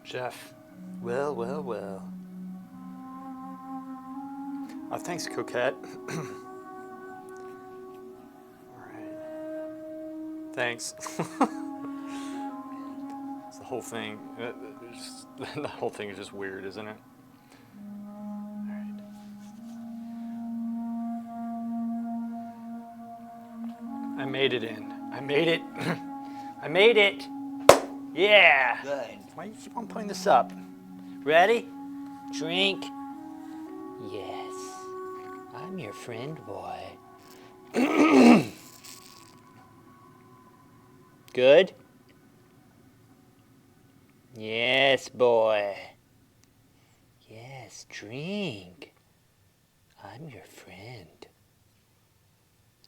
Jeff. Well, well, well. Oh, thanks, Coquette. All right. Thanks. It's the whole thing. The whole thing is just weird, isn't it? All right. I made it in. I made it. I made it. Yeah. Good. Why do you keep on putting this up? Ready? Drink. Yes. I'm your friend, boy. Good? Yes, boy. Yes, drink. I'm your friend.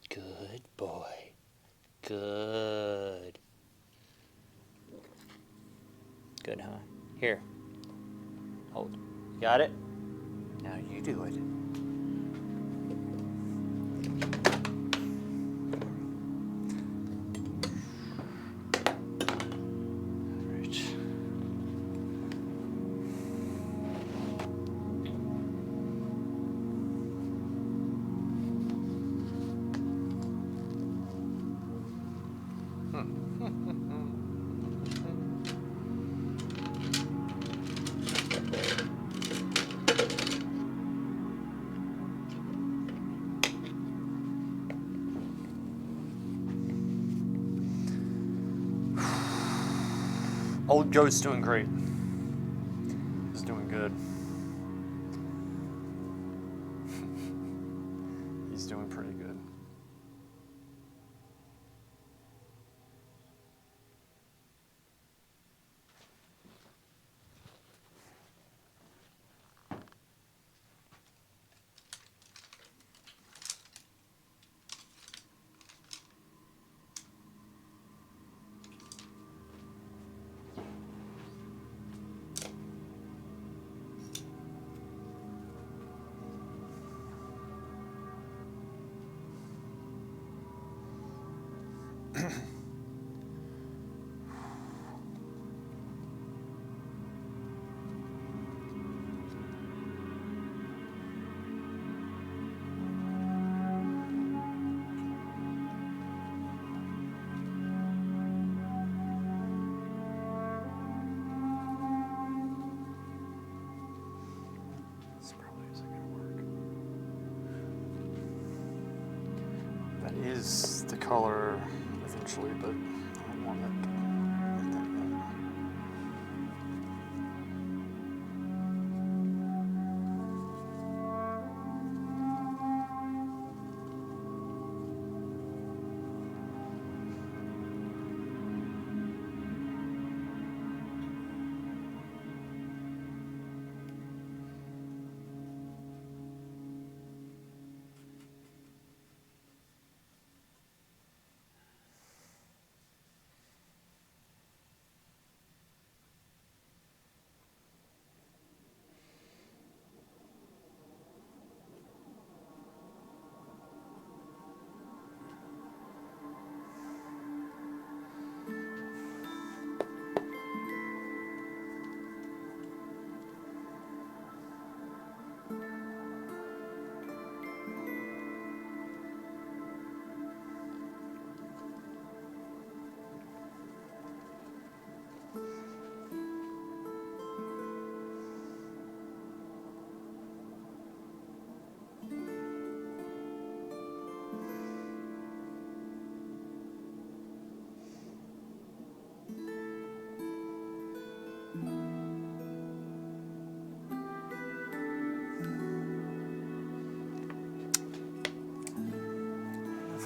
Good boy. Good. Good, huh? Here. Hold. Got it? Now you do it. All right. Old Joe's doing great. He's doing good. He's doing pretty good. This probably isn't going to work. That is the color eventually, but I don't want it like that yet.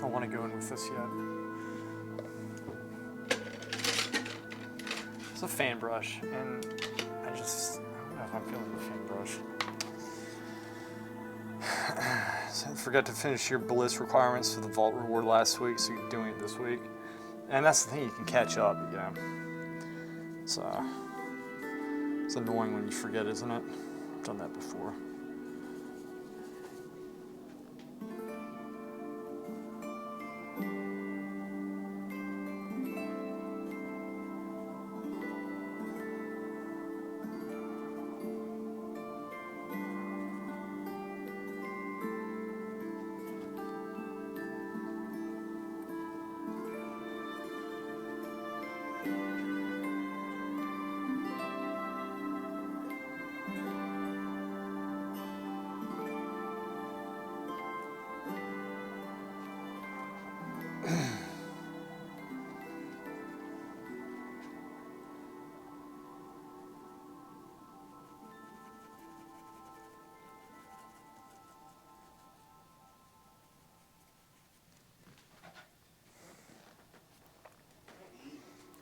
don't want to go in with this yet. It's a fan brush, and I don't know if I'm feeling the fan brush. So I forgot to finish your bliss requirements for the vault reward last week, so you're doing it this week. And that's the thing, you can catch up, yeah. It's annoying when you forget, isn't it? I've done that before.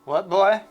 What, boy?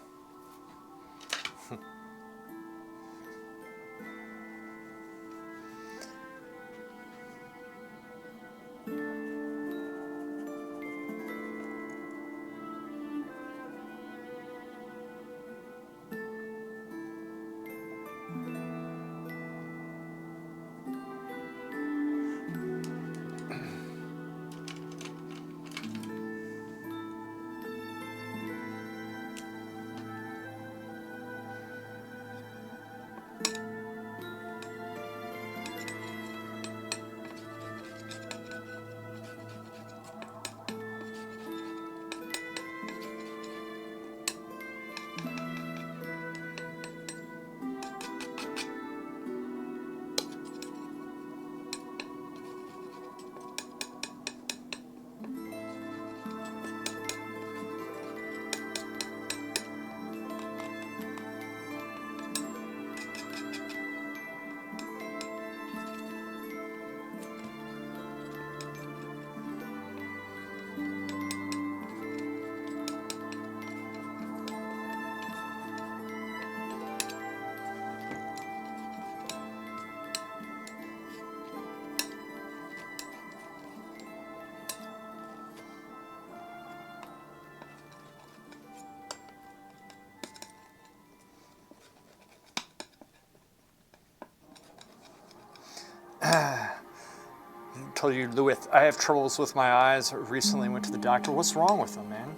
Told you, Louis, I have troubles with my eyes. I recently went to the doctor. What's wrong with them, man?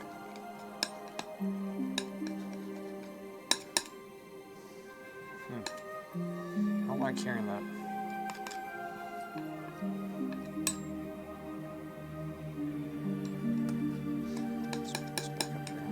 I don't like hearing that. Let's back up here.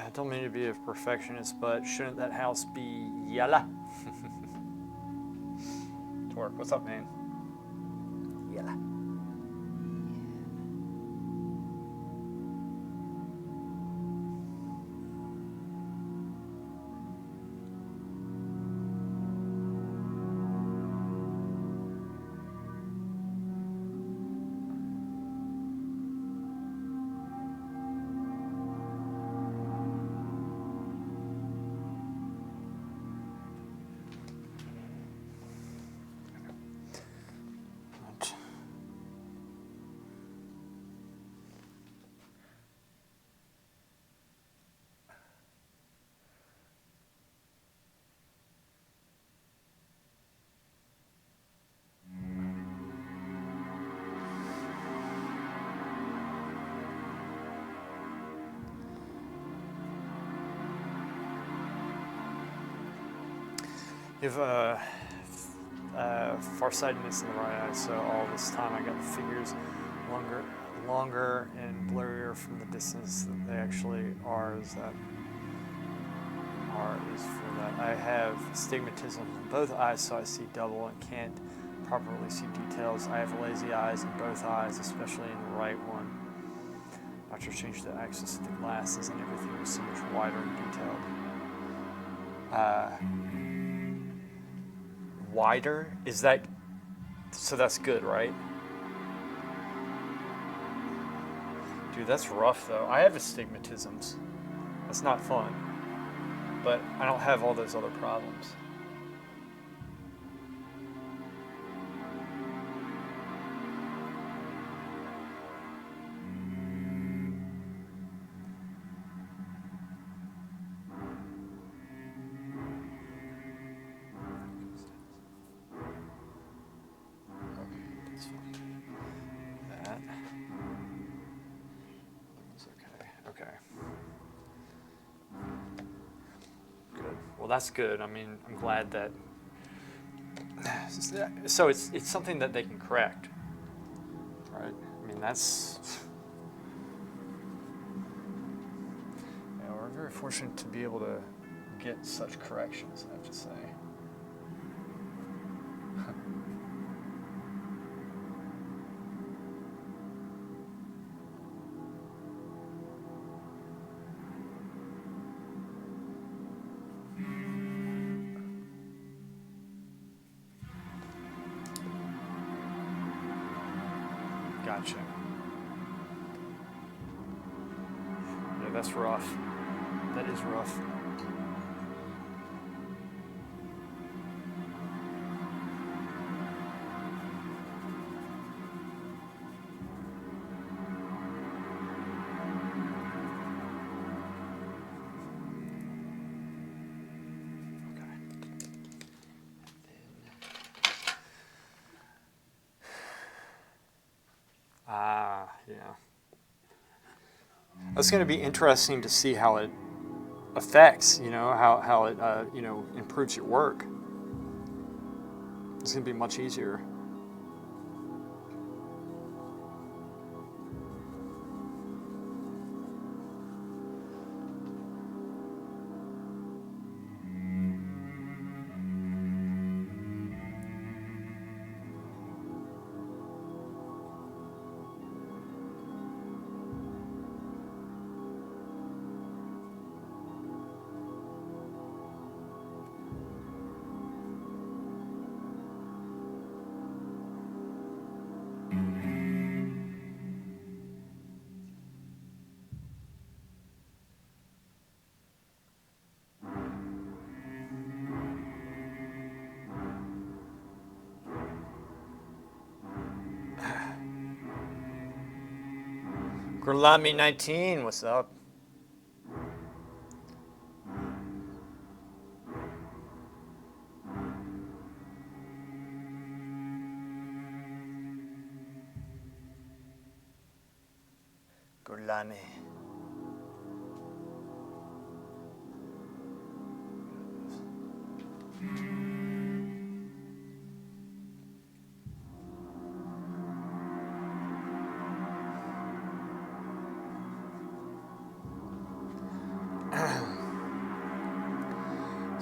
I don't mean to be a perfectionist, but shouldn't that house be yellow? Torque, what's up, man? Yellow. You have farsightedness in the right eye, so all this time I got the figures longer and blurrier from the distance that they actually are. Is that R is for that. I have stigmatism in both eyes, so I see double and can't properly see details. I have lazy eyes in both eyes, especially in the right one. Doctor changed the axis of the glasses, and everything was so much wider and detailed. Wider? Is that, so that's good, right? Dude, that's rough though. I have astigmatisms. That's not fun. But I don't have all those other problems. That's good. I mean, I'm glad that. So it's something that they can correct, right? I mean, that's. Yeah, we're very fortunate to be able to get such corrections, I have to say. Gotcha. Yeah, that's rough. That is rough. Yeah. That's going to be interesting to see how it affects, how it, improves your work. It's going to be much easier. Gurlami 19, what's up? Gurlami.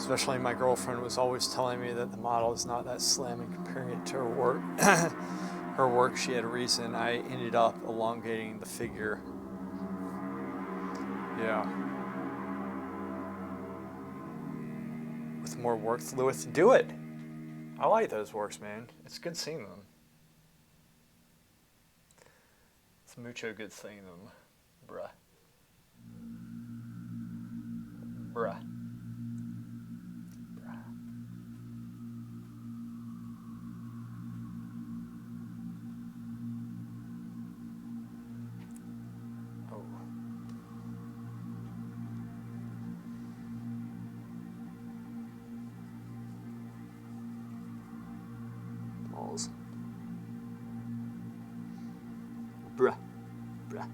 Especially my girlfriend was always telling me that the model is not that slim, and comparing it to her work. Her work, she had a reason. I ended up elongating the figure. Yeah. With more work, Lewis, do it. I like those works, man. It's good seeing them. It's mucho good seeing them, bruh. Bruh. Oh. Balls. Bruh. Bruh.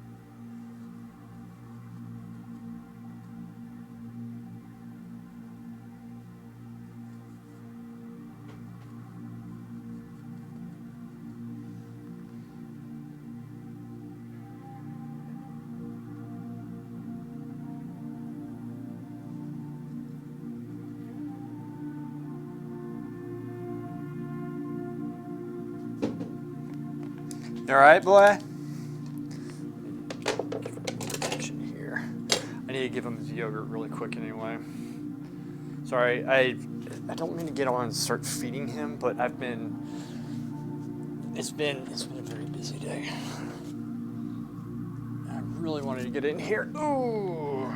All right, boy. Attention here. I need to give him his yogurt really quick anyway. Sorry, I don't mean to get on and start feeding him, but it's been a very busy day. I really wanted to get in here. Ooh,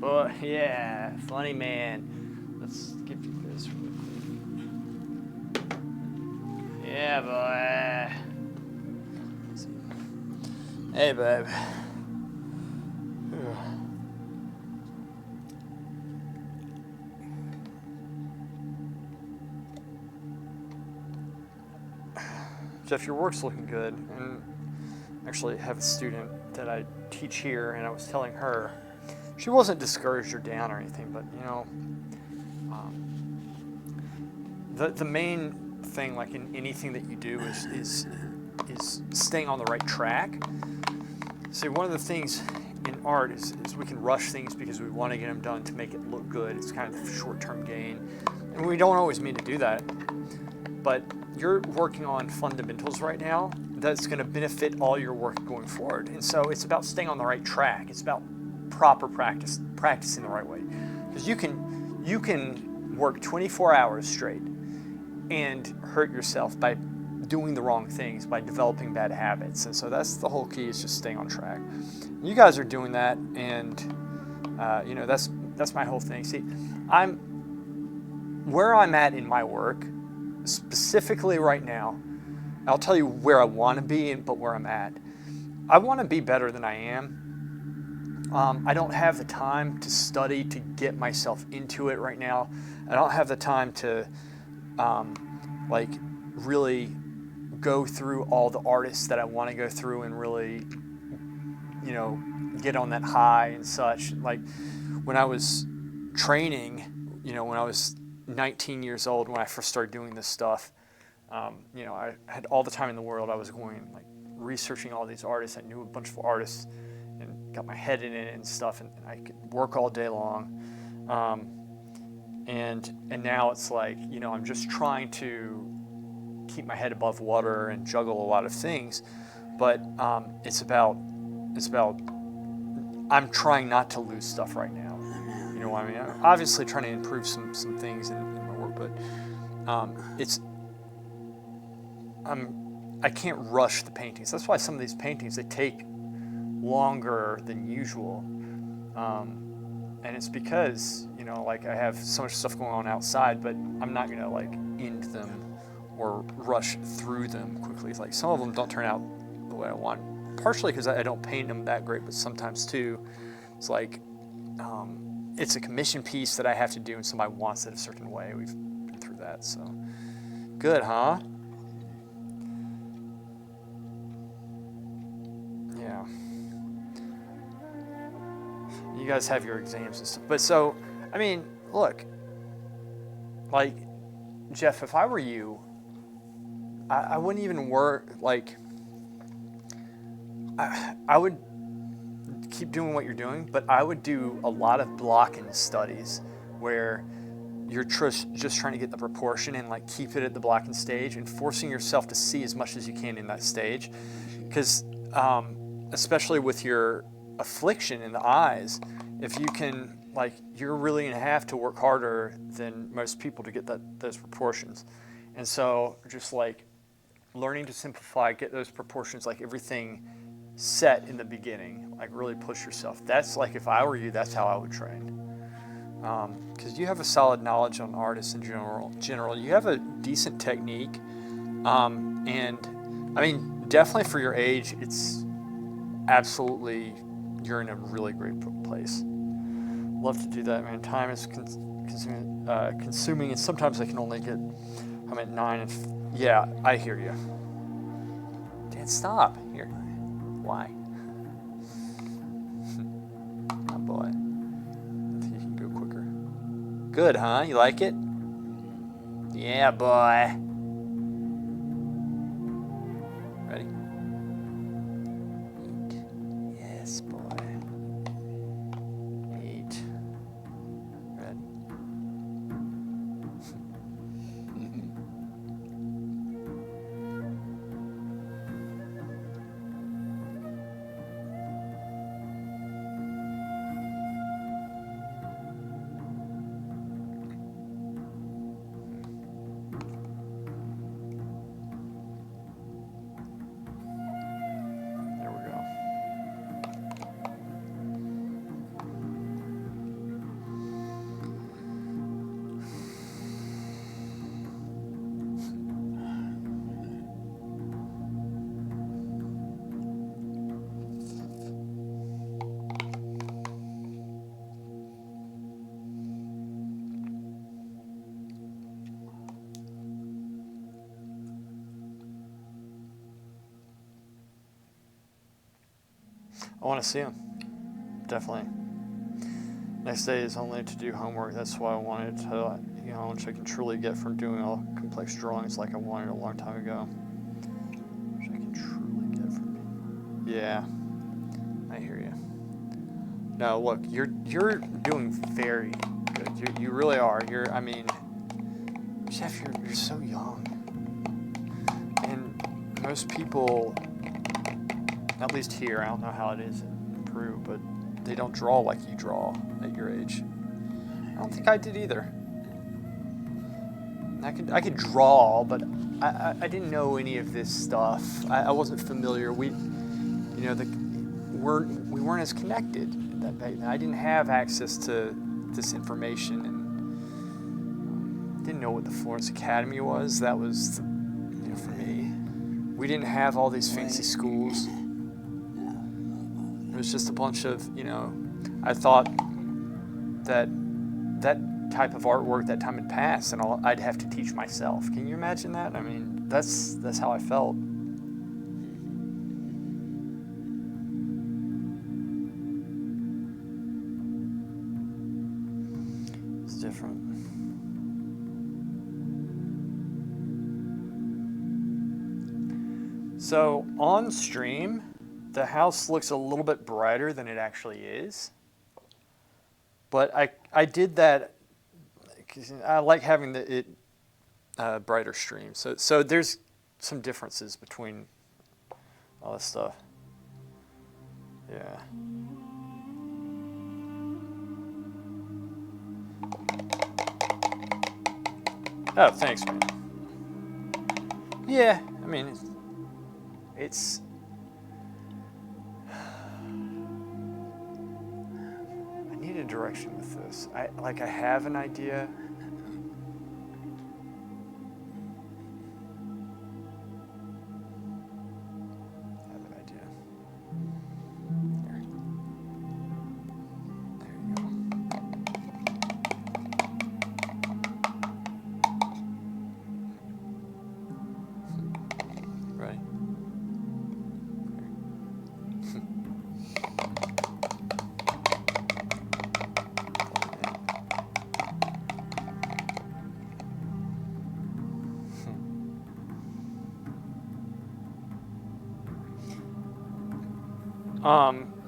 but yeah, funny man. Let's give you this real quick. Yeah, boy. Hey, babe. Jeff, your work's looking good. And actually, I have a student that I teach here, and I was telling her, she wasn't discouraged or down or anything, but you know, the main thing, like in anything that you do, is staying on the right track. See, one of the things in art is we can rush things because we want to get them done to make it look good. It's kind of short-term gain. And we don't always mean to do that. But you're working on fundamentals right now that's going to benefit all your work going forward. And so it's about staying on the right track. It's about proper practice, practicing the right way. Because you can work 24 hours straight and hurt yourself by doing the wrong things, by developing bad habits. And so that's the whole key, is just staying on track. You guys are doing that, and you know, that's my whole thing. See, where I'm at in my work, specifically right now, I'll tell you where I want to be, but where I'm at. I want to be better than I am. I don't have the time to study to get myself into it right now. I don't have the time to like really go through all the artists that I want to go through and really, you know, get on that high and such. Like when I was training, you know, when I was 19 years old, when I first started doing this stuff, you know, I had all the time in the world. I was going, like, researching all these artists. I knew a bunch of artists and got my head in it and stuff, and I could work all day long. And now it's like, you know, I'm just trying to keep my head above water and juggle a lot of things, but it's about I'm trying not to lose stuff right now. You know what I mean? I'm obviously trying to improve some things in my work, but I can't rush the paintings. That's why some of these paintings, they take longer than usual, and it's because, you know, like, I have so much stuff going on outside, but I'm not gonna like end them or rush through them quickly. Like, some of them don't turn out the way I want, partially because I don't paint them that great, but sometimes too, it's like, it's a commission piece that I have to do and somebody wants it a certain way. We've been through that, so. Good, huh? Yeah. You guys have your exams and stuff. But so, I mean, look, like, Jeff, if I were you, I wouldn't even work, like, I would keep doing what you're doing, but I would do a lot of blocking studies where you're just trying to get the proportion and like keep it at the blackened stage and forcing yourself to see as much as you can in that stage. Because especially with your affliction in the eyes, if you can, like, you're really going to have to work harder than most people to get those proportions. And so just like learning to simplify, get those proportions, like everything set in the beginning, like really push yourself. That's like, if I were you, that's how I would train. Because you have a solid knowledge on artists in general. You have a decent technique. And I mean, definitely for your age, it's absolutely, you're in a really great place. Love to do that, man. Time is consuming, and sometimes I can only get, I'm at 9 and yeah, I hear you. Dan, stop. Here. Why? Oh boy. I think you can go quicker. Good, huh? You like it? Yeah, boy. Ready? Eat. Yes, boy. Eat. Ready? There we go. I want to see them. Definitely. Next day is only to do homework. That's why I wanted to, which I can truly get from doing all complex drawings like I wanted a long time ago. Which I can truly get from. Yeah, I hear you. No, look, you're doing very good. You really are. Jeff, you're so young. And most people, at least here, I don't know how it is in Peru, but they don't draw like you draw at your age. I don't think I did either. I could draw, but I didn't know any of this stuff. I wasn't familiar. We weren't as connected that back then. I didn't have access to this information, and didn't know what the Florence Academy was. That was, for me. We didn't have all these fancy schools. It was just a bunch of, I thought that type of artwork, that time had passed, and I'd have to teach myself. Can you imagine that? I mean, that's how I felt. It's different. So on stream, the house looks a little bit brighter than it actually is. But I did that because I like having it brighter stream. So there's some differences between all this stuff. Yeah. Oh, thanks, man. Yeah, I mean, it's I need a direction with this. I have an idea.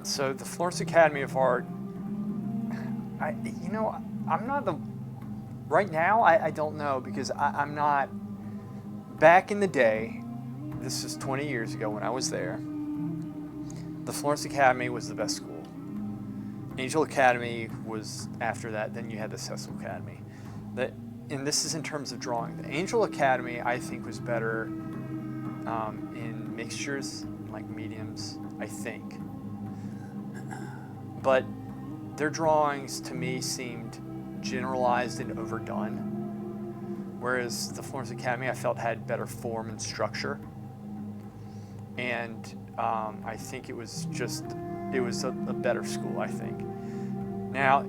So the Florence Academy of Art, I'm not Right now, I don't know because I'm not. Back in the day, this is 20 years ago when I was there, the Florence Academy was the best school. Angel Academy was after that, then you had the Cecil Academy. And this is in terms of drawing. The Angel Academy, I think, was better in mixtures, like mediums, I think. But their drawings, to me, seemed generalized and overdone. Whereas the Florence Academy, I felt, had better form and structure. And I think it was a better school, I think. Now,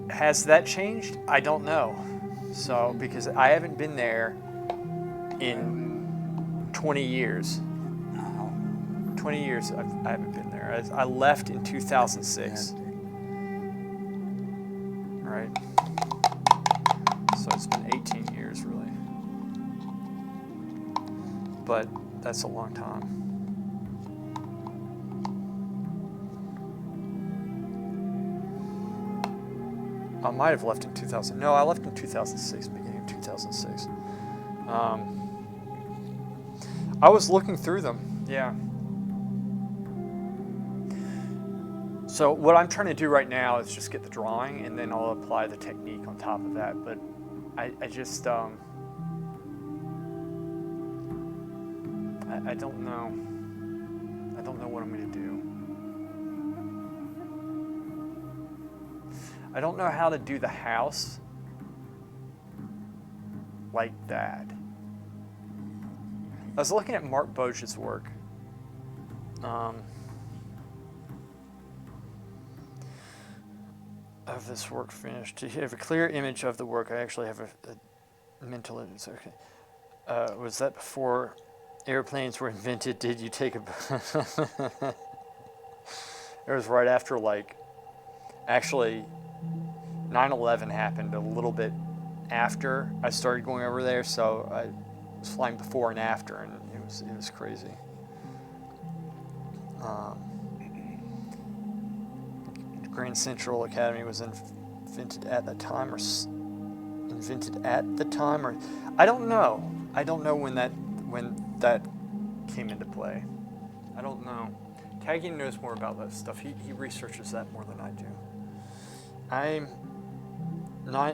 has that changed? I don't know. So, because I haven't been there in 20 years. 20 years I haven't been there. I left in 2006. Right? So it's been 18 years, really. But that's a long time. I might have left in 2000. No, I left in 2006, beginning of 2006. I was looking through them, yeah. So what I'm trying to do right now is just get the drawing, and then I'll apply the technique on top of that. But I just, I don't know. I don't know what I'm going to do. I don't know how to do the house like that. I was looking at Mark Bosch's work. Of this work finished. To have a clear image of the work, I actually have a mental image. Okay. Was that before airplanes were invented? Did you take a... It was right after, like, actually 9/11 happened a little bit after I started going over there, so I was flying before and after, and it was crazy. Grand Central Academy was invented at the time, or I don't know. I don't know when that came into play. I don't know. Taggy knows more about that stuff. He researches that more than I do. I'm not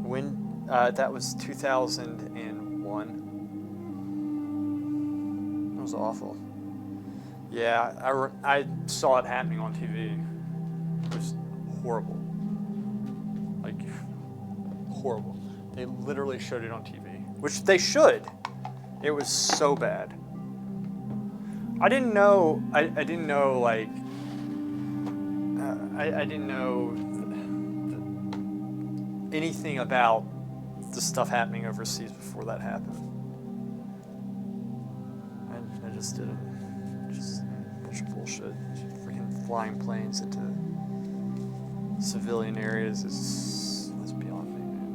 when that was 2001. It was awful. Yeah, I saw it happening on TV. It was horrible. Like, horrible. They literally showed it on TV, which they should. It was so bad. I didn't know, like, I didn't know anything about the stuff happening overseas before that happened. I just didn't. Just a bunch of bullshit. Freaking flying planes into civilian areas is beyond me, man.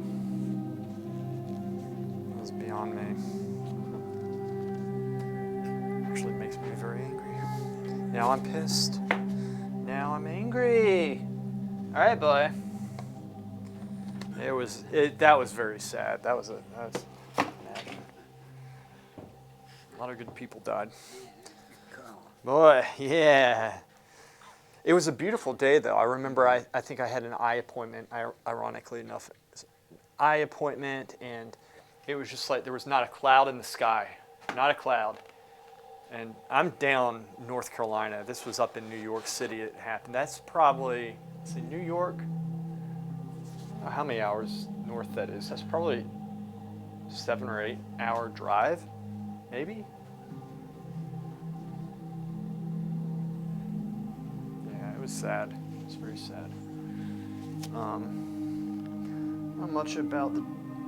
It's beyond me. Actually makes me very angry. Now I'm pissed. Now I'm angry. All right, boy. That was very sad. That was imagine. A lot of good people died. Boy, yeah. It was a beautiful day, though. I remember I think I had an eye appointment, ironically enough. Eye appointment, and it was just like there was not a cloud in the sky. Not a cloud. And I'm down North Carolina. This was up in New York City it happened. That's probably, let's see, New York, how many hours north that is? That's probably 7 or 8 hour drive, maybe? It was sad. It was very sad. Not much about the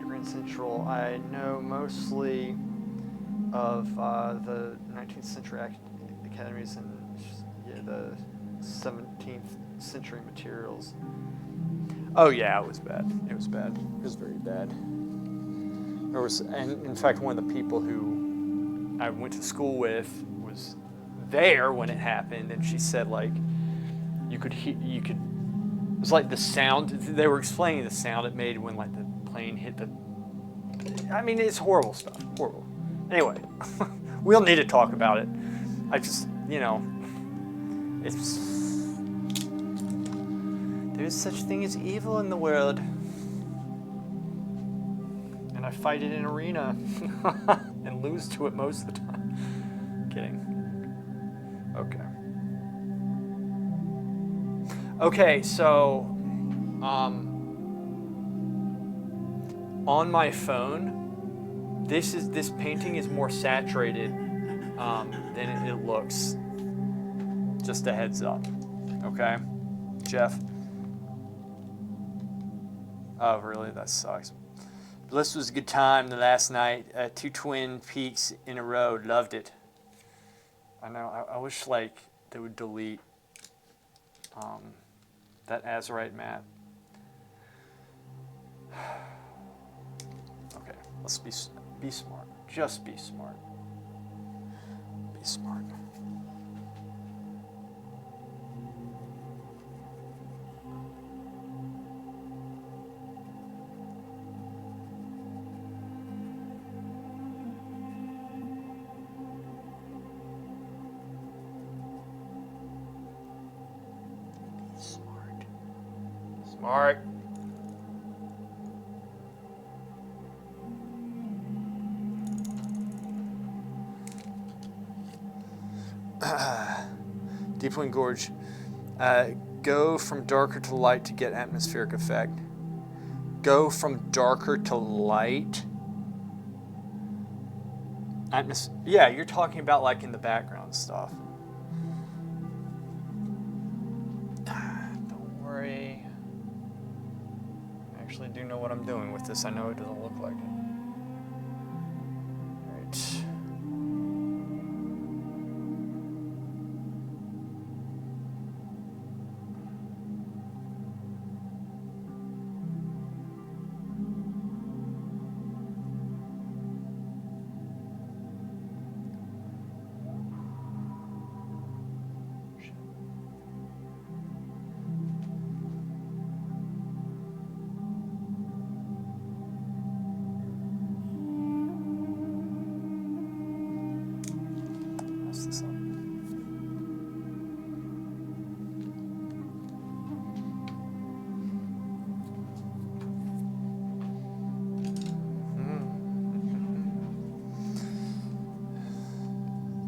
Grand Central. I know mostly of the 19th century academies and the 17th century materials. Oh yeah, it was bad. It was bad. It was very bad. There was, and in fact, one of the people who I went to school with was there when it happened, and she said, like, you could It was like the sound. They were explaining the sound it made when like the plane hit the. I mean, it's horrible stuff. Horrible. Anyway, we don't need to talk about it. I just, it's. There's such thing as evil in the world, and I fight it in arena and lose to it most of the time. Kidding. Okay. Okay, so on my phone, this painting is more saturated than it looks. Just a heads up. Okay, Jeff. Oh, really? That sucks. Bliss was a good time the last night. 2 Twin Peaks in a row. Loved it. I know. I wish like they would delete that Azurite map. Okay, let's be smart. Just be smart. Be smart. Smart. Deepwind Gorge. Go from darker to light to get atmospheric effect. Go from darker to light. Yeah, you're talking about like in the background stuff. Don't worry. I actually do know what I'm doing with this. I know it doesn't look like it. Right. This up.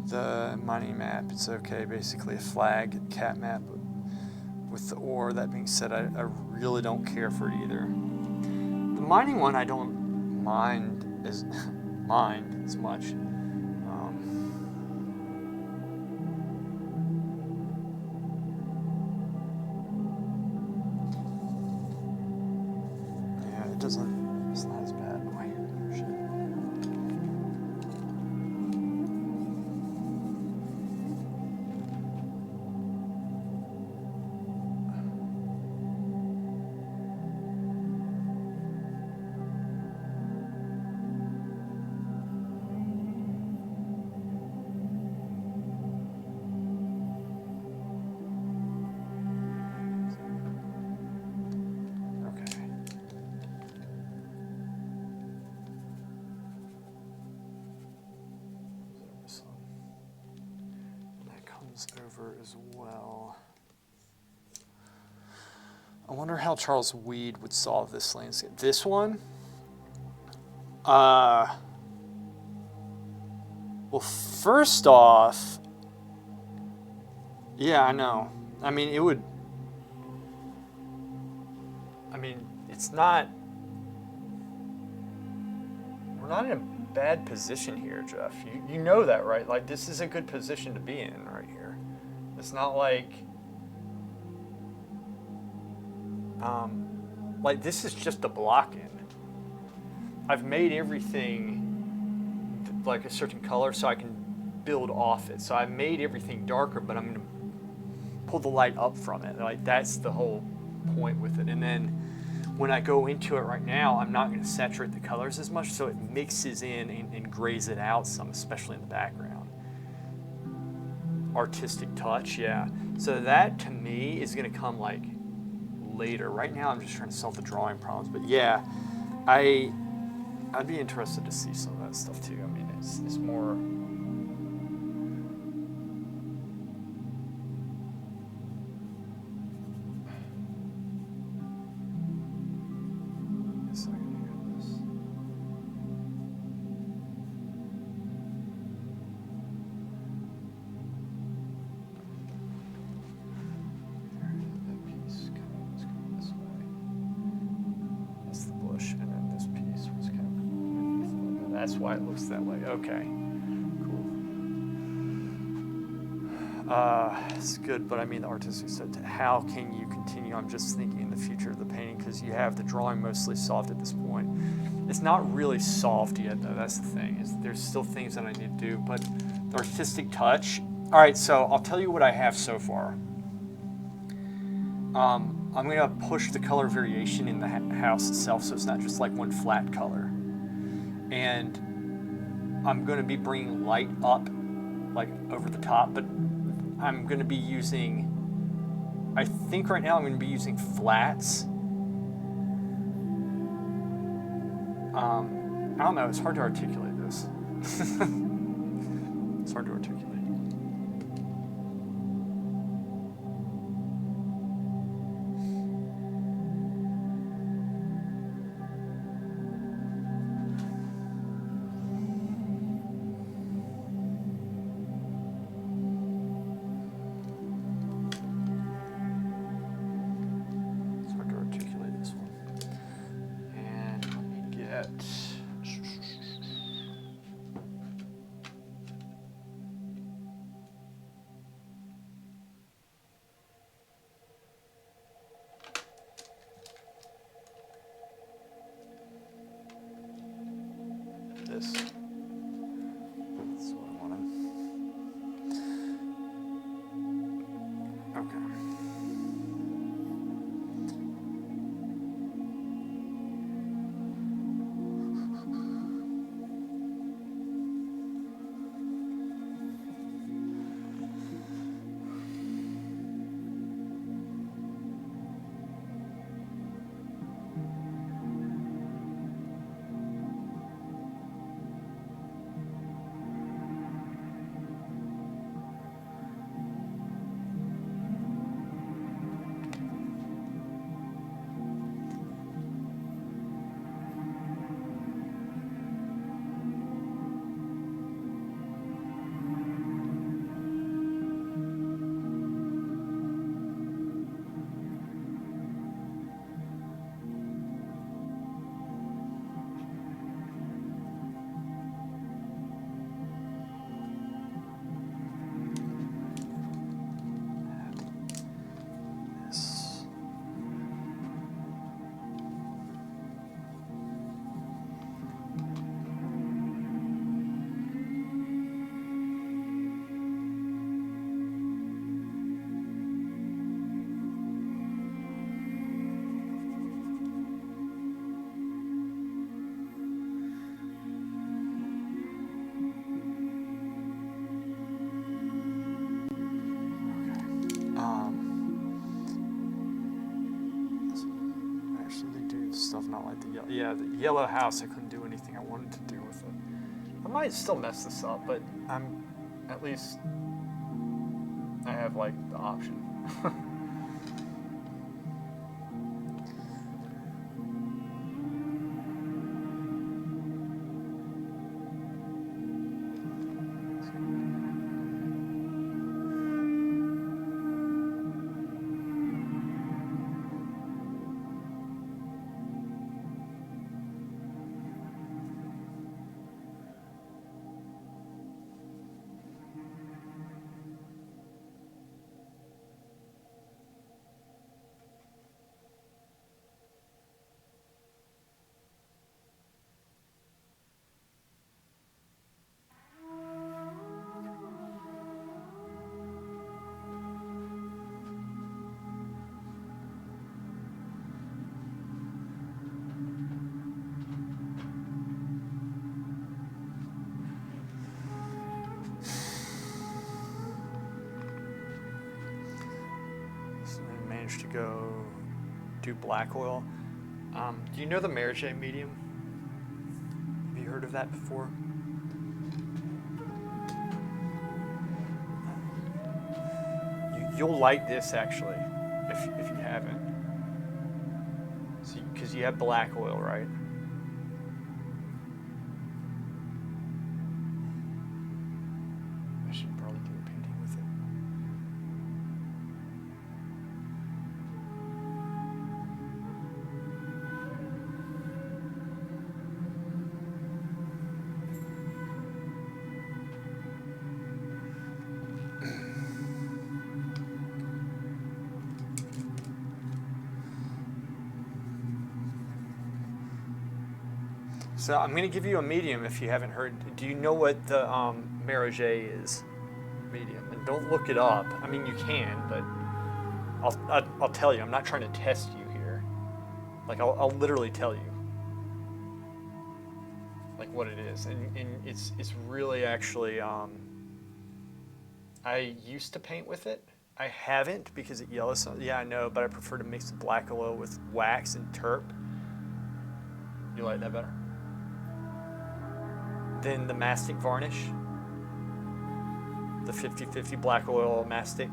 The mining map, it's okay, basically a flag cat map with the ore. That being said, I really don't care for it either. The mining one I don't mind as much. It's not as bad. Oh, shit. Over as well. I wonder how Charles Weed would solve this landscape. This one? Well, first off, yeah, I know. I mean, it's not. We're not in a bad position here, Jeff. You know that, right? Like, this is a good position to be in right here. It's not like this is just a block in. I've made everything like a certain color so I can build off it. So I've made everything darker, but I'm going to pull the light up from it. Like, that's the whole point with it. And then when I go into it right now, I'm not going to saturate the colors as much, so it mixes in and grays it out some, especially in the background. Artistic touch, yeah. So that to me is going to come like later. Right now, I'm just trying to solve the drawing problems. But yeah, I'd be interested to see some of that stuff too. I mean, it's more. Yes, I can hear this. That piece was coming this way. That's the bush, and then this piece was kind of underneath the window. That's why it looks that way. Okay, cool. It's good, but I mean the artistic stuff. How can you continue? I'm just thinking in the future of the painting because you have the drawing mostly solved at this point. It's not really solved yet, though. That's the thing. There's still things that I need to do, but the artistic touch. All right, so I'll tell you what I have so far. I'm going to push the color variation in the house itself so it's not just like one flat color. And I'm going to be bringing light up, like over the top, but I'm going to be using, I think right now I'm going to be using flats. I don't know, it's hard to articulate this. It's hard to articulate. It's hard to articulate this one. And let me get... this. That's what I wanted. Okay. This. I actually did do stuff not like the yellow. Yeah, the yellow house, I couldn't do anything I wanted to do with it. I might still mess this up, but I'm at least I have like the option. So I managed to go do black oil. Do you know the Meriget medium? Have you heard of that before? You'll like this actually, if you haven't. Because you have black oil, right? I should probably do a painting with it. So I'm going to give you a medium if you haven't heard. Do you know what the Meriget is? Medium. And don't look it up. I mean, you can, but I'll tell you. I'm not trying to test you here. Like, I'll literally tell you. Like, what it is. And it's really actually, I used to paint with it. I haven't because it yellows. Yeah, I know, but I prefer to mix the black oil with wax and terp. You like that better? Then the mastic varnish, the 50-50 black oil mastic.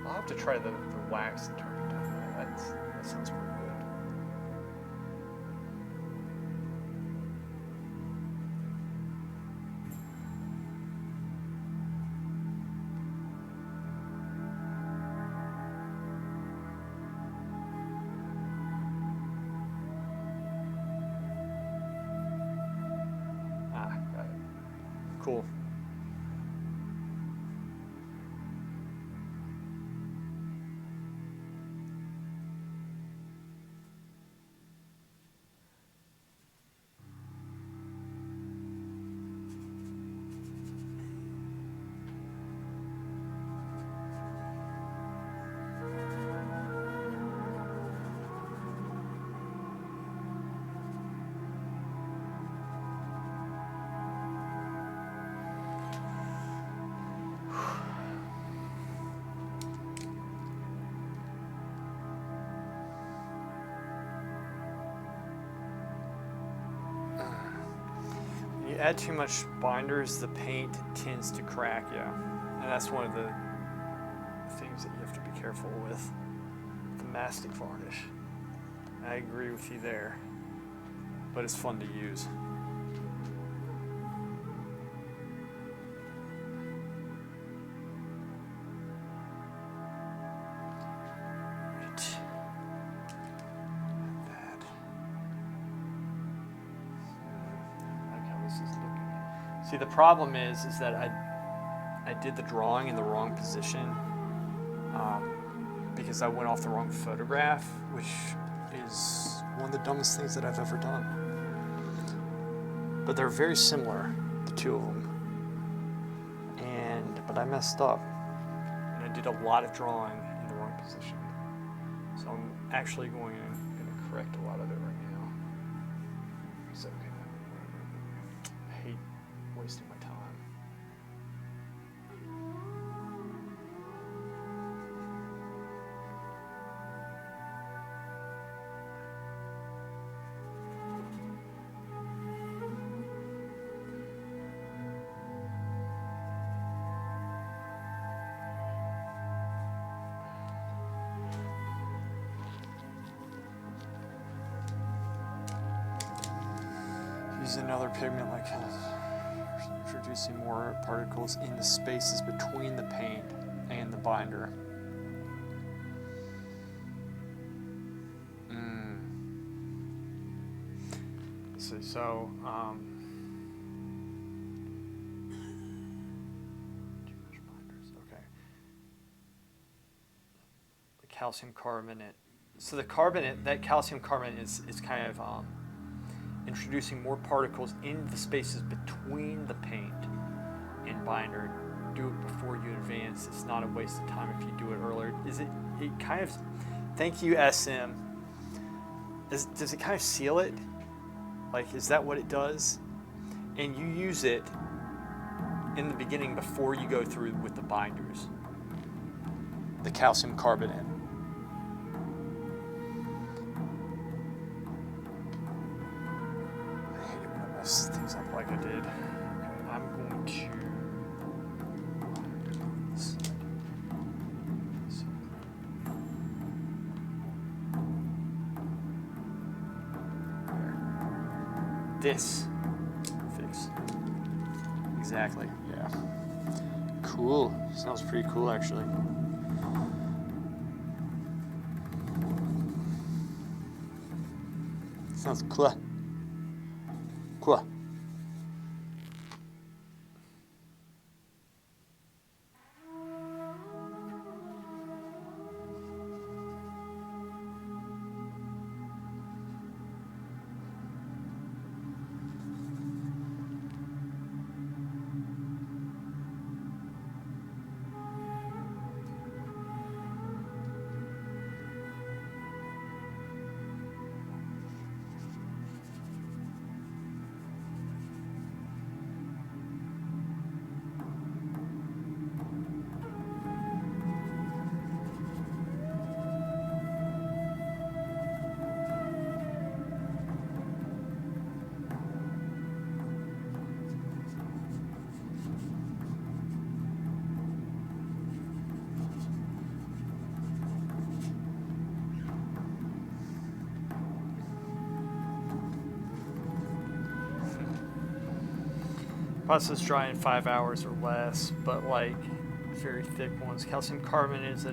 I'll have to try the wax and turpentine. That sounds pretty good. Got it. Cool. You add too much binders, the paint tends to crack, yeah. And that's one of the things that you have to be careful with, the mastic varnish. I agree with you there, but it's fun to use. See, the problem is that I did the drawing in the wrong position because I went off the wrong photograph, which is one of the dumbest things that I've ever done. But they're very similar, the two of them. But I messed up, and I did a lot of drawing in the wrong position. So I'm actually going to correct a lot of it right now. It's okay. I hate wasting my time. Use another pigment like introducing more particles in the spaces between the paint and the binder. So too much binders. Okay. The calcium carbonate. So the carbonate, that calcium carbonate is kind of introducing more particles in the spaces between the paint and binder do it before you advance. It's not a waste of time if you do it earlier. It kind of, thank you SM. Does it kind of seal it? Like, is that what it does? And you use it in the beginning before you go through with the binders. The calcium carbonate. I hate it when I mess things up like I did. Okay, I'm going to this fix. Exactly, yeah. Cool. Sounds pretty cool, actually. Sounds cool. Cool. Process dry in 5 hours or less, but like very thick ones. Calcium carbonate is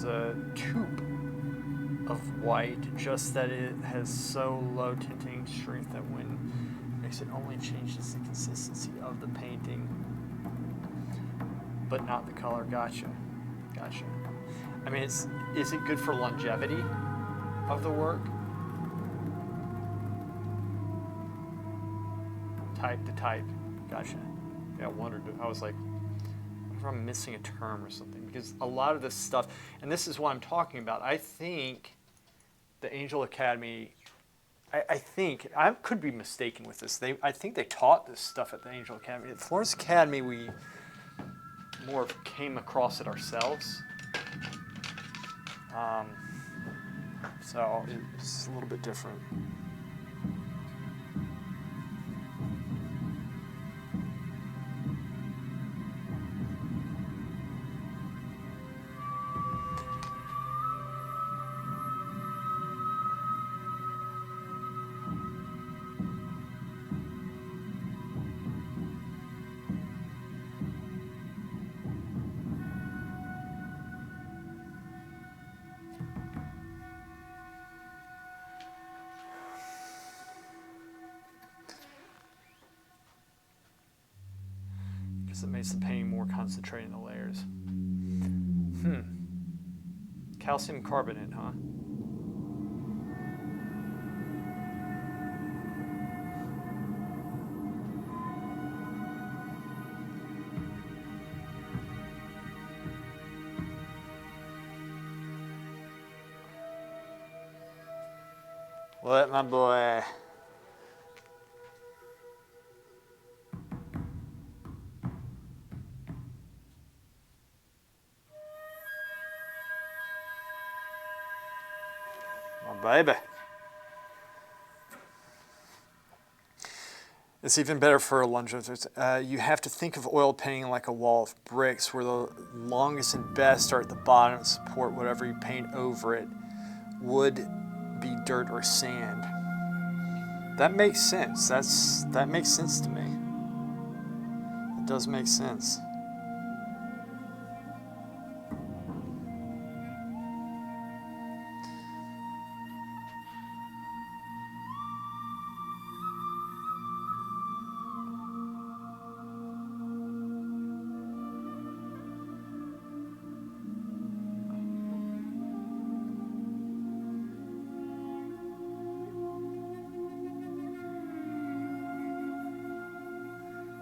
a tube of white, just that it has so low tinting strength that when mixed, it only changes the consistency of the painting, but not the color. Gotcha. I mean, is it good for longevity of the work? Type to type. Gotcha. Yeah, I wondered. I was like, what if I'm missing a term or something? Because a lot of this stuff, and this is what I'm talking about, I think the Angel Academy, I could be mistaken with this. I think they taught this stuff at the Angel Academy. At Florence Academy, we more came across it ourselves. So it's a little bit different. It makes the painting more concentrated in the layers. Calcium carbonate, huh? What, my boy? Baby. It's even better for a longevity. You have to think of oil painting like a wall of bricks where the longest and best are at the bottom to support whatever you paint over it. Would be dirt or sand. That makes sense. That makes sense to me. It does make sense.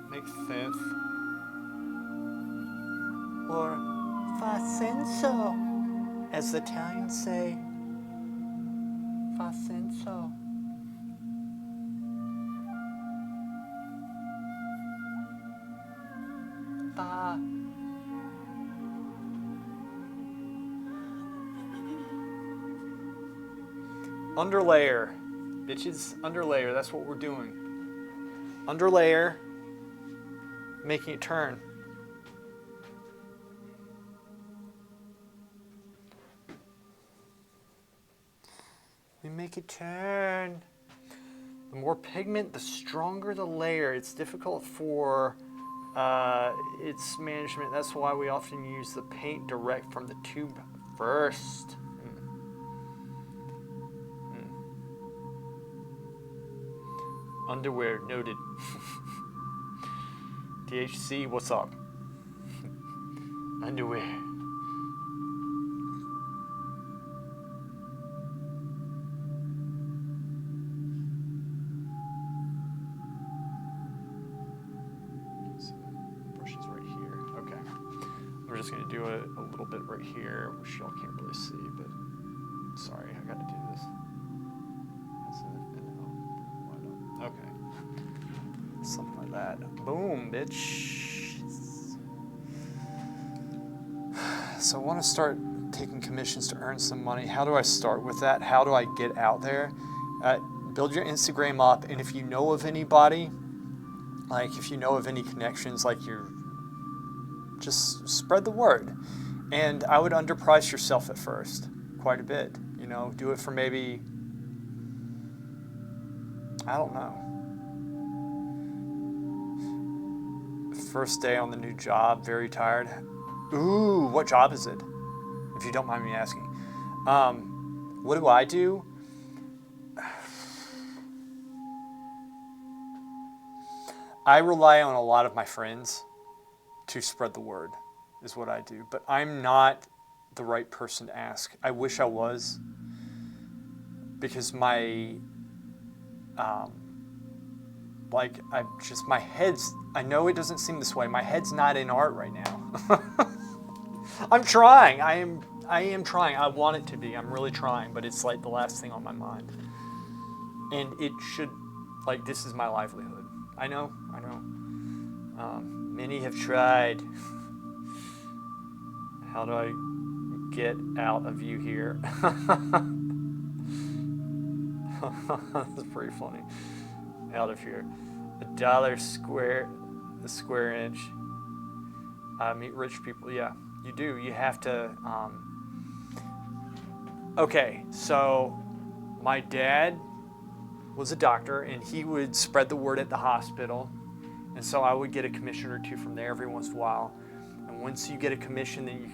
Makes sense. or fa senso, as the Italians say. Fa senso. Fa. Underlayer. Bitches, underlayer. That's what we're doing. Underlayer. Making it turn. We make it turn. The more pigment, the stronger the layer. It's difficult for its management. That's why we often use the paint direct from the tube first. Underwear, noted. DHC, what's up? Underwear. Brushes right here. Okay. We're just going to do a little bit right here, which y'all can't really see, but sorry, I got to do this. That's it. And then I'll okay. Something like that. Boom, bitch. So I want to start taking commissions to earn some money. How do I start with that? How do I get out there? Build your Instagram up, and if you know of anybody, like if you know of any connections, like you're just spread the word. And I would underprice yourself at first, quite a bit. You know, do it for maybe, I don't know. First day on the new job, very tired. Ooh, what job is it? If you don't mind me asking. What do I do? I rely on a lot of my friends to spread the word, is what I do. But I'm not the right person to ask. I wish I was, because my, my head's, I know it doesn't seem this way, my head's not in art right now. I'm trying, I am trying, I want it to be, I'm really trying, but it's like the last thing on my mind. And it should, like, this is my livelihood. I know. Many have tried. How do I get out of you here? That's pretty funny. Out of here. $1 square, the square inch. Meet rich people. Yeah, you do. You have to. Okay, so my dad was a doctor, and he would spread the word at the hospital. And so I would get a commission or two from there every once in a while. And once you get a commission, then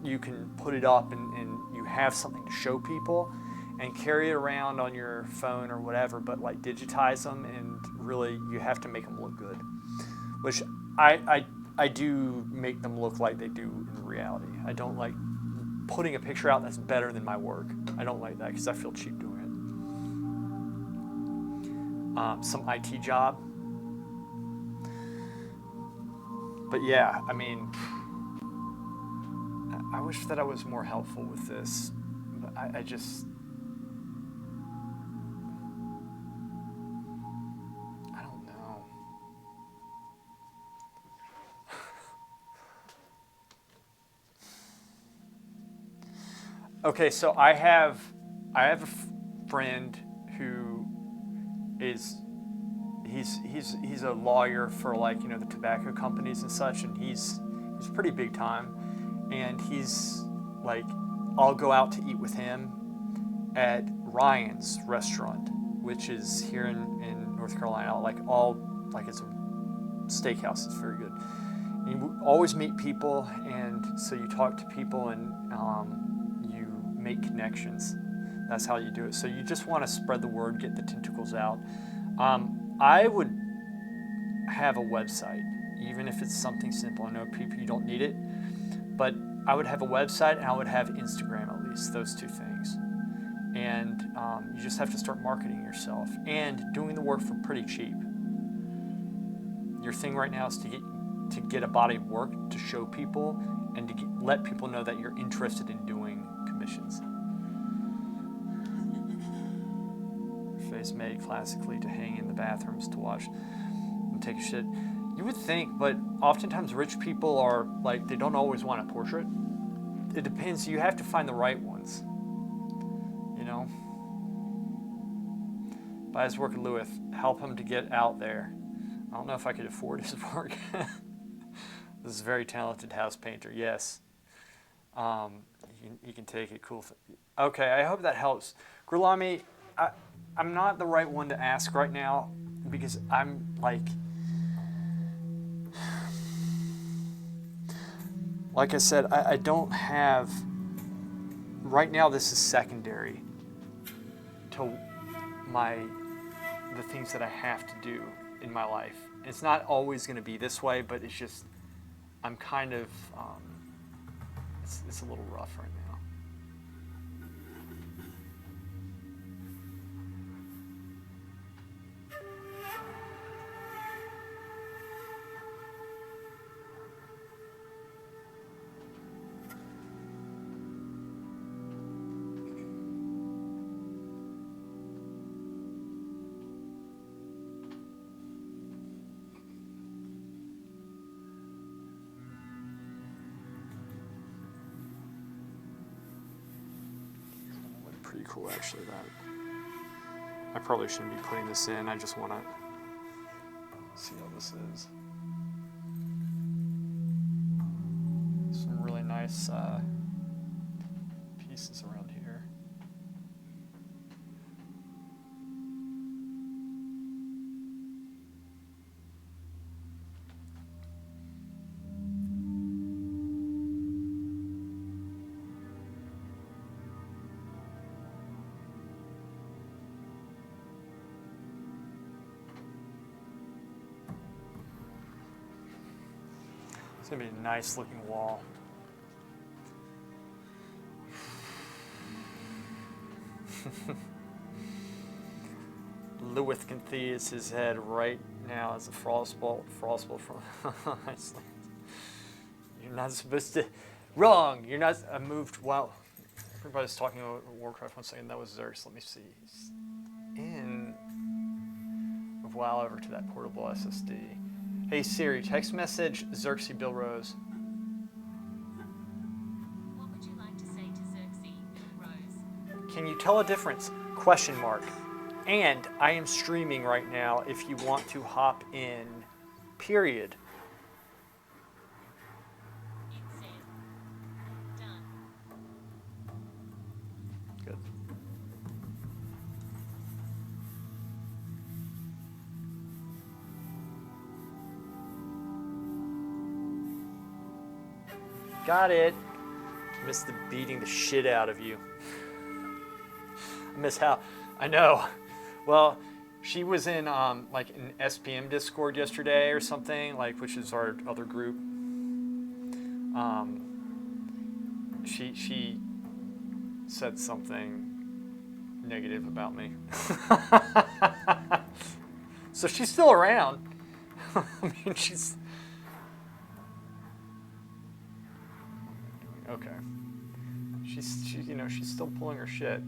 you can put it up and you have something to show people and carry it around on your phone or whatever, but like digitize them, and really you have to make them look good. Which I do make them look like they do in reality. I don't like putting a picture out that's better than my work. I don't like that because I feel cheap doing it. Some IT job. But yeah, I mean, I wish that I was more helpful with this, but I just, I don't know. Okay, so I have a friend who is, he's a lawyer for, like, you know, the tobacco companies and such, and he's pretty big time, and he's like, I'll go out to eat with him at Ryan's restaurant, which is here in North Carolina, like it's a steakhouse. It's very good. And you always meet people, and so you talk to people, and you make connections. That's how you do it. So you just want to spread the word, get the tentacles out. I would have a website, even if it's something simple. I know people, you don't need it, but I would have a website, and I would have Instagram, at least, those two things. And you just have to start marketing yourself and doing the work for pretty cheap. Your thing right now is to get to get a body of work to show people and to let people know that you're interested in doing commissions. Face made classically to hang in the bathrooms to watch them take a shit. You would think, but oftentimes rich people are like, they don't always want a portrait. It depends. You have to find the right ones. You know? Buy his work at Louis. Help him to get out there. I don't know if I could afford his work. This is a very talented house painter. Yes. You can take it. Cool. Okay, I hope that helps. Gurlami, I'm not the right one to ask right now because I'm like I said, I don't have, right now this is secondary to the things that I have to do in my life. It's not always going to be this way, but it's just, I'm kind of, it's a little rough right now. Pretty cool, actually, that. I probably shouldn't be putting this in. I just want to see how this is. Some really nice pieces around here. It's going to be a nice looking wall. Louis can see his head right now as a frostbolt from Iceland. You're not supposed to. Wrong! You're not. I moved. Wow. Everybody's talking about Warcraft 1 second. That was Xerx. Let me see. He's in. Move WoW over to that portable SSD. Hey Siri, text message Xerxes Bill Rose. What would you like to say to Xerxes Bill Rose? Can you tell a difference? Question mark. And I am streaming right now if you want to hop in, period. It said, done. Good. Got it. Missed the beating the shit out of you. I miss how. I know. Well, she was in like an SPM Discord yesterday or something, like, which is our other group. She said something negative about me. So she's still around. I mean, she's okay. She's you know, she's still pulling her shit.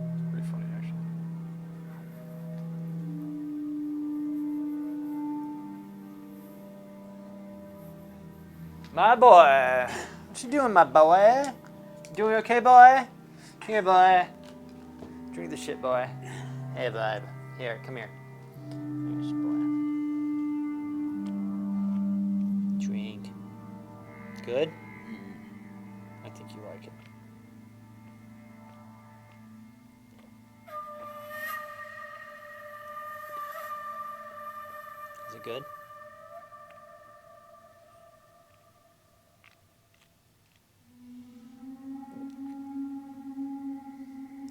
It's pretty funny, actually. My boy, what you doing, my boy? You doing okay, boy? Here, boy. Drink the shit, boy. Hey, bud. Here, come here. Drink this, boy. Drink. Good? I think you like it. Is it good?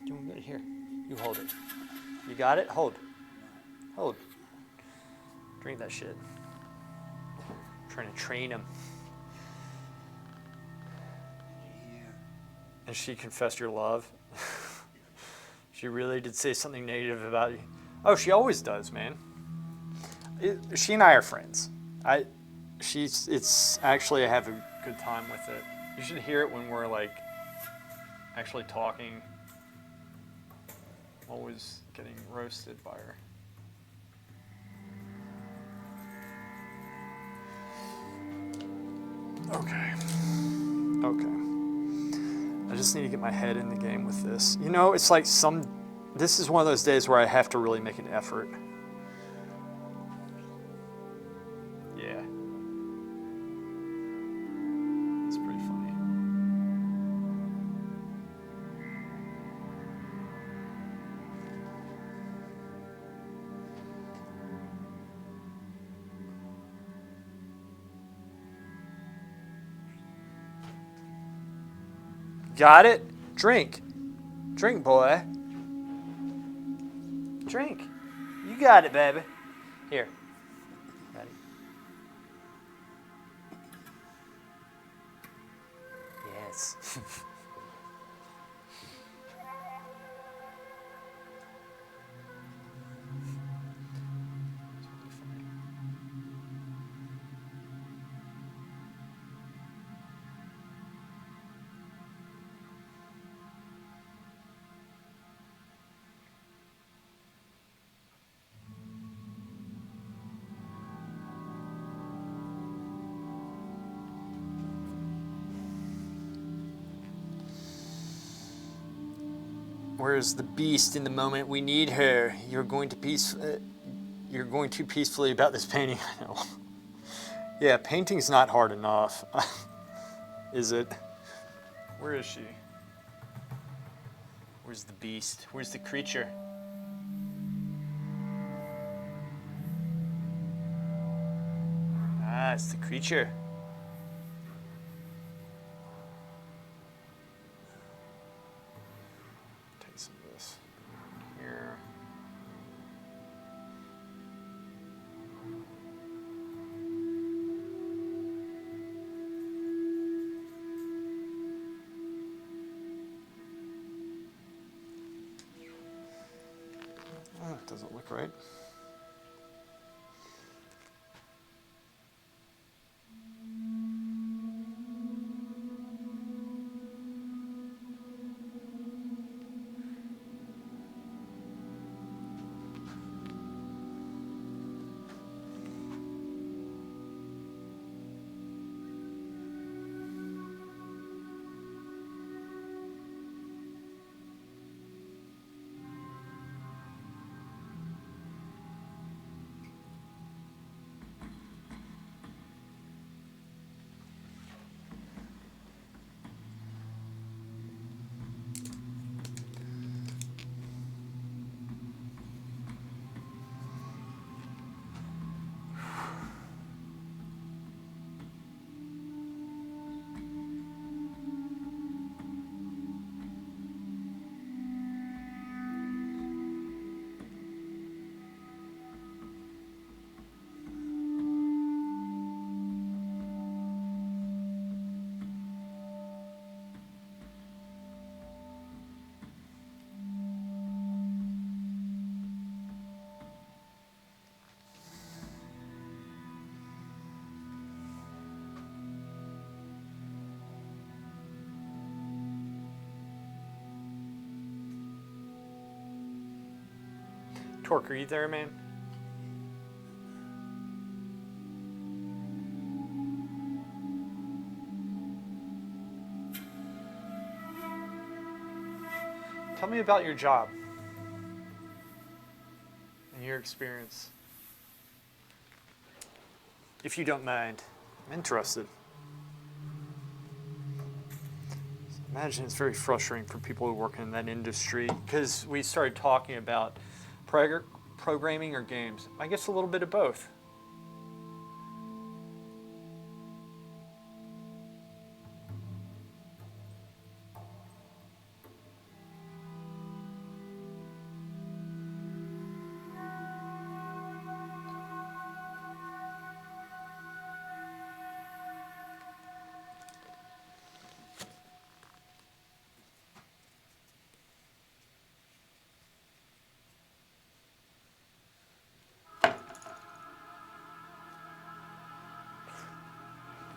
Doing good. Here, you hold it. You got it? Hold. Hold. Drink that shit. I'm trying to train him. And she confessed your love. She really did say something negative about you. Oh, she always does, man. She and I are friends. It's actually, I have a good time with it. You should hear it when we're like actually talking. Always getting roasted by her. Okay. I just need to get my head in the game with this. You know, it's like this is one of those days where I have to really make an effort. Yeah. It's pretty funny. Got it? Drink. Drink, boy. Drink. You got it, baby. Here. Ready? Yes. Where's the beast in the moment we need her? You're going too peacefully about this painting. I know. Yeah, painting's not hard enough. Is it? Where is she? Where's the beast? Where's the creature? Ah, it's the creature. Take some of this. Here. Oh, it doesn't look right. Torque, are you there, man? Tell me about your job and your experience. If you don't mind. I'm interested. Imagine it's very frustrating for people who work in that industry because we started talking about programming or games. I guess a little bit of both.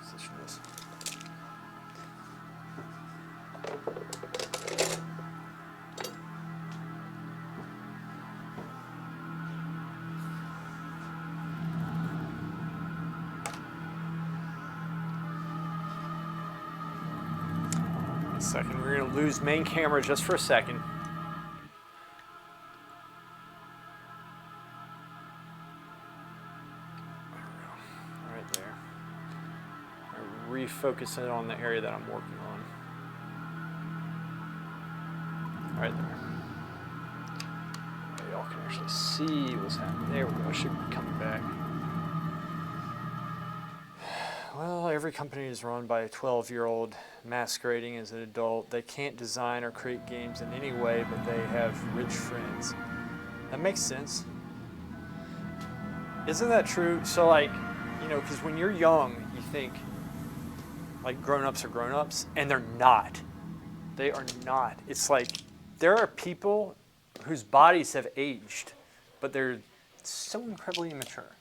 position this. A second, we're going to lose main camera just for a second. Right there. Refocus it on the area that I'm working on. Right there. Y'all can actually see what's happening. There we go. I should be coming back. Well, every company is run by a 12-year-old masquerading as an adult. They can't design or create games in any way, but they have rich friends. That makes sense. Isn't that true? So, like, you know, because when you're young, you think, like, grown-ups are grown-ups, and they're not. They are not. It's like, there are people whose bodies have aged, but they're so incredibly immature.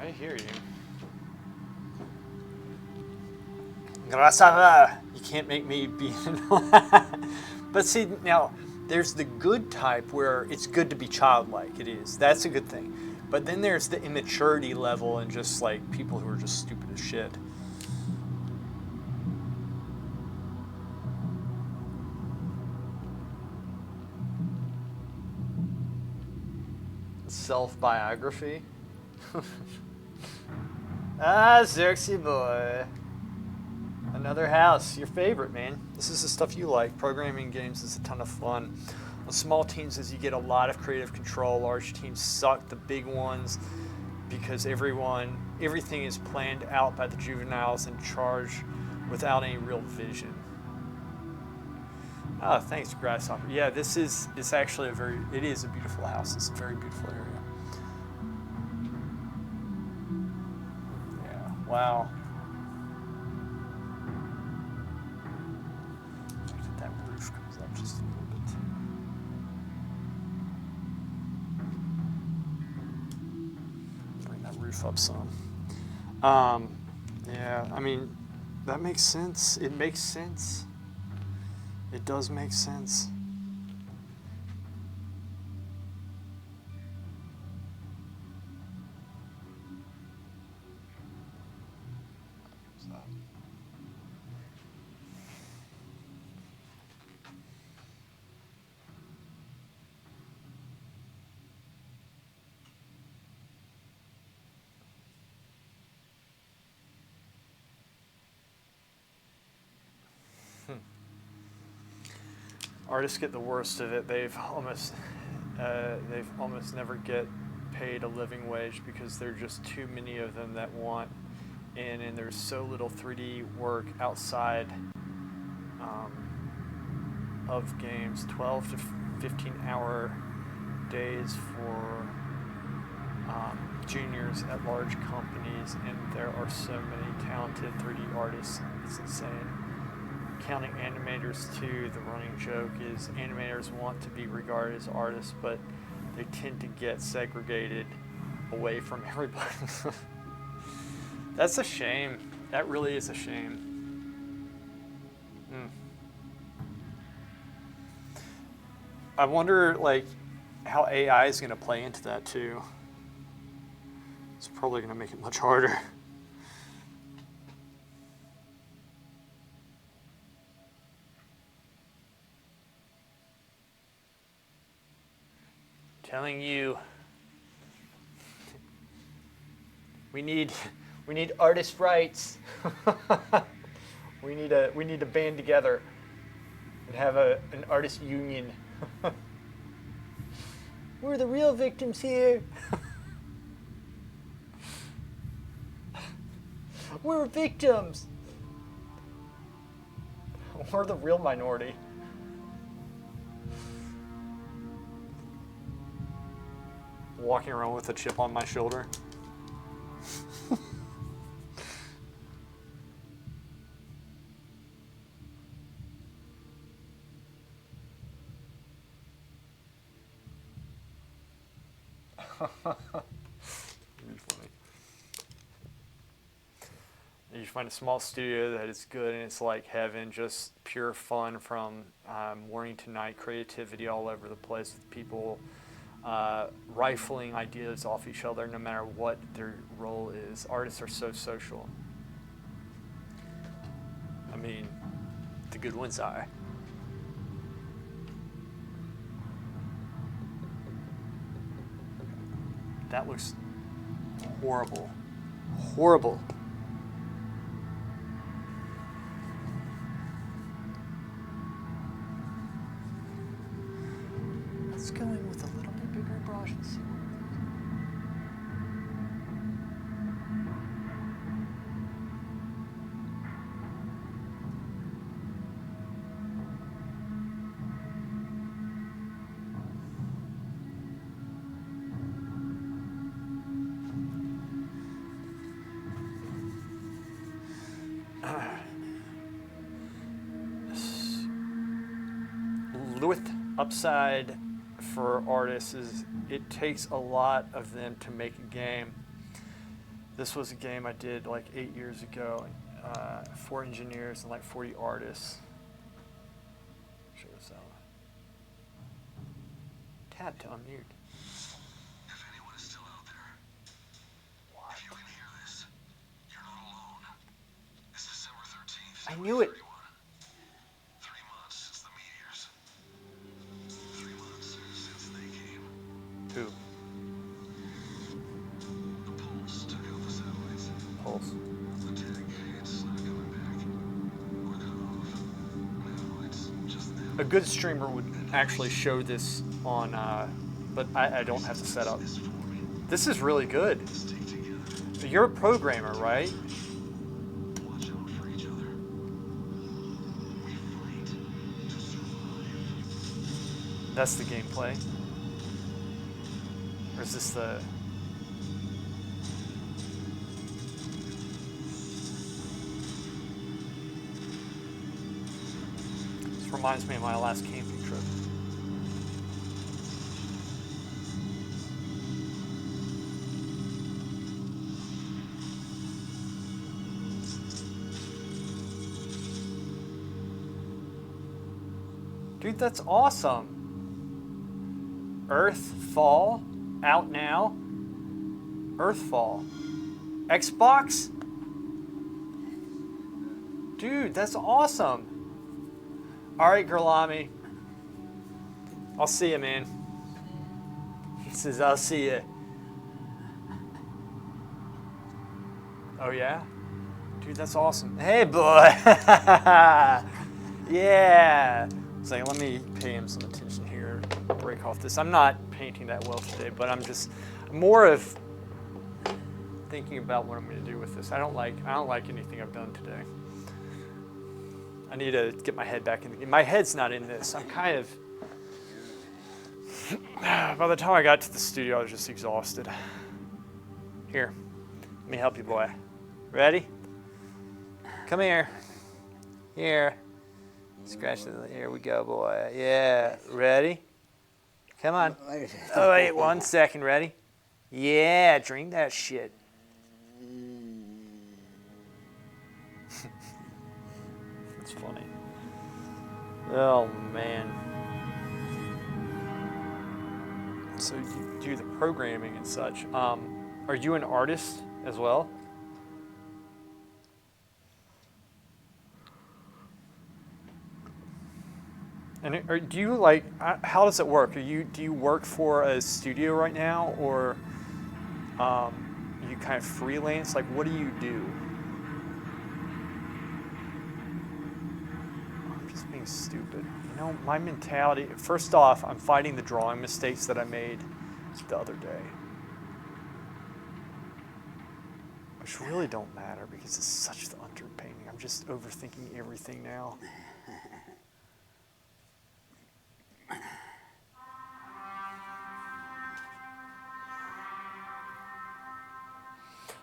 I hear you. Grasava. You can't make me be. But see, now, there's the good type where it's good to be childlike. It is. That's a good thing. But then there's the immaturity level and just like people who are just stupid as shit. Self-biography. Xerxes boy. Another house. Your favorite, man. This is the stuff you like. Programming games is a ton of fun. On small teams, as you get a lot of creative control. Large teams suck. The big ones, because everything is planned out by the juveniles in charge without any real vision. Oh, thanks, Grasshopper. Yeah, it's actually it is a beautiful house. It's a very beautiful area. Yeah, wow. That roof comes up just a little bit. Bring that roof up some. Yeah, I mean, that makes sense. It makes sense. It does make sense. Artists get the worst of it. They've almost never get paid a living wage because there are just too many of them that want in, and there's so little 3D work outside of games. 12 to 15-hour days for juniors at large companies, and there are so many talented 3D artists. It's insane. Counting animators too, the running joke is animators want to be regarded as artists, but they tend to get segregated away from everybody. That's a shame. That really is a shame. I wonder, like, how AI is going to play into that too. It's probably going to make it much harder. Telling you, we need artist rights. we need to band together and have an artist union. We're the real victims here. We're victims. We're the real minority. Walking around with a chip on my shoulder. It'd be funny. You find a small studio that is good and it's like heaven, just pure fun from morning to night, creativity all over the place with people rifling ideas off each other no matter what their role is. Artists are so social. I mean, the good ones are. That looks horrible. Horrible. Let's go in with a little bit bigger brush and see what with upside for artists is it takes a lot of them to make a game. This was a game I did like 8 years ago, 4 engineers and like 40 artists. Show this out. Tab to unmute. If anyone is still out there, if you can hear this, you're not alone. It's December 13th. I knew it. 3 months since the meteors. 3 months since they came. Who? The Pulse took out the satellites. Pulse. The tech, it's not coming back. Or cut off. No, it's just them. A good streamer would actually show this on, but I don't have to set up. This forming. This is really good. Stay together. You're a programmer, right? Watch out for each other. We fight to survive. That's the gameplay. Or is this the... This reminds me of my last camping trip. Dude, that's awesome. Earthfall, out now. Earthfall. Xbox? Dude, that's awesome. Alright, Gerlami. I'll see you, man. He says, I'll see you. Oh, yeah? Dude, that's awesome. Hey, boy. Yeah. It's like, let me pay him some attention here. Break off this. I'm not painting that well today, but I'm just more of thinking about what I'm going to do with this. I don't like anything I've done today. I need to get my head back in. My head's not in this. I'm kind of. By the time I got to the studio, I was just exhausted. Here, let me help you, boy. Ready? Come here. Here. Scratch the. Here we go, boy. Yeah. Ready? Come on. Oh, wait, 1 second. Ready? Yeah, dream that shit. That's funny. Oh, man. So you do the programming and such. Are you an artist as well? And do you like? How does it work? Do you work for a studio right now, or you kind of freelance? Like, what do you do? I'm just being stupid. You know, my mentality. First off, I'm fighting the drawing mistakes that I made the other day, which really don't matter because it's such the underpainting. I'm just overthinking everything now.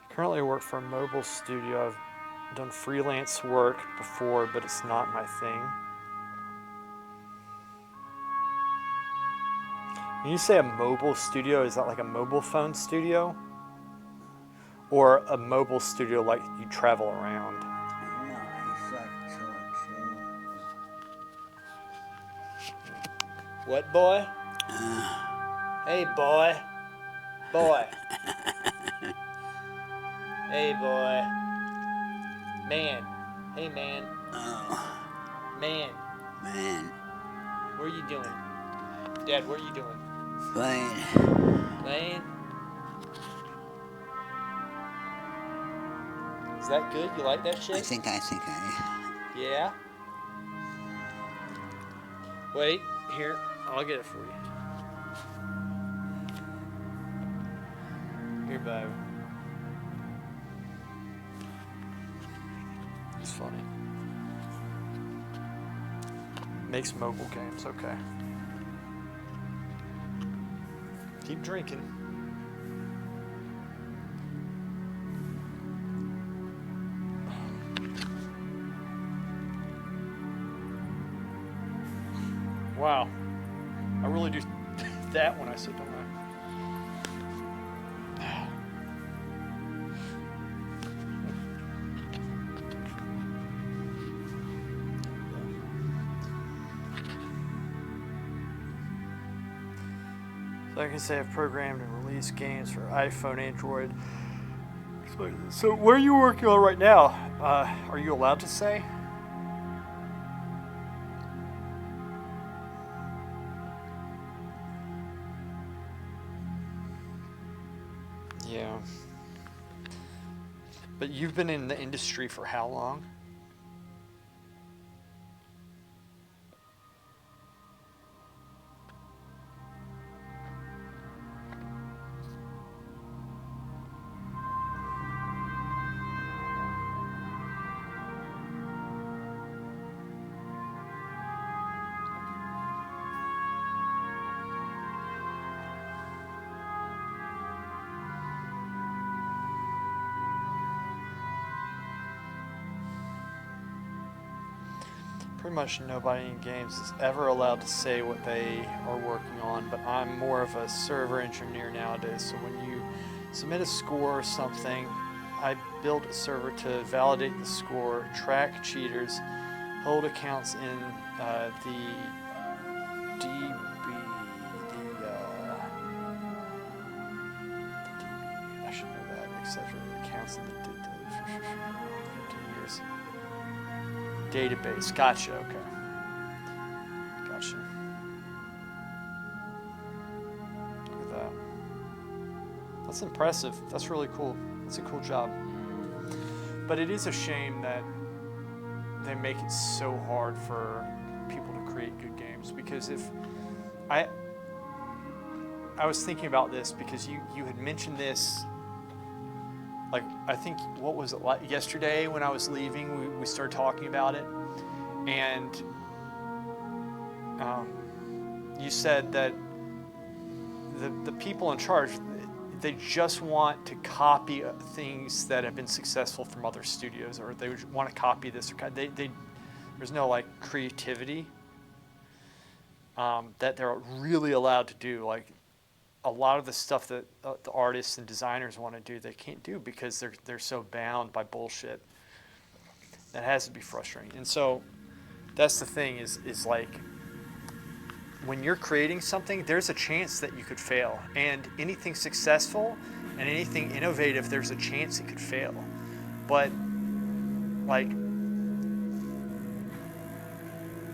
Currently, I work for a mobile studio. I've done freelance work before, but it's not my thing. When you say a mobile studio, is that like a mobile phone studio? Or a mobile studio like you travel around? No, it's like church. What, boy? Hey, boy. Boy. Hey, boy. Man. Hey, man. Oh, Man. man. What are you doing? Dad, what are you doing? Playing. Playing? Is that good? You like that I shit? think Yeah? Wait, here. I'll get it for you. Here, babe. It's funny. Makes mobile games, okay. Keep drinking. Wow. I really do that when I sit, don't I? So I can say I've programmed and released games for iPhone, Android. So what are you working on right now? Are you allowed to say? Yeah. But you've been in the industry for how long? Pretty much nobody in games is ever allowed to say what they are working on, but I'm more of a server engineer nowadays. So when you submit a score or something, I build a server to validate the score, track cheaters, hold accounts in the DB, I should know that, etc. Accounts in the years. Database. Gotcha. Okay. Gotcha. Look at that. That's impressive. That's really cool. That's a cool job. But it is a shame that they make it so hard for people to create good games, because if I was thinking about this because you had mentioned this, like, I think, what was it, like yesterday when I was leaving, we started talking about it, and you said that the people in charge, they just want to copy things that have been successful from other studios, or they want to copy this, or there's no like creativity that they're really allowed to do. Like, a lot of the stuff that the artists and designers want to do, they can't do because they're so bound by bullshit. That has to be frustrating. And so that's the thing is like, when you're creating something, there's a chance that you could fail. And anything successful and anything innovative, there's a chance it could fail. But like,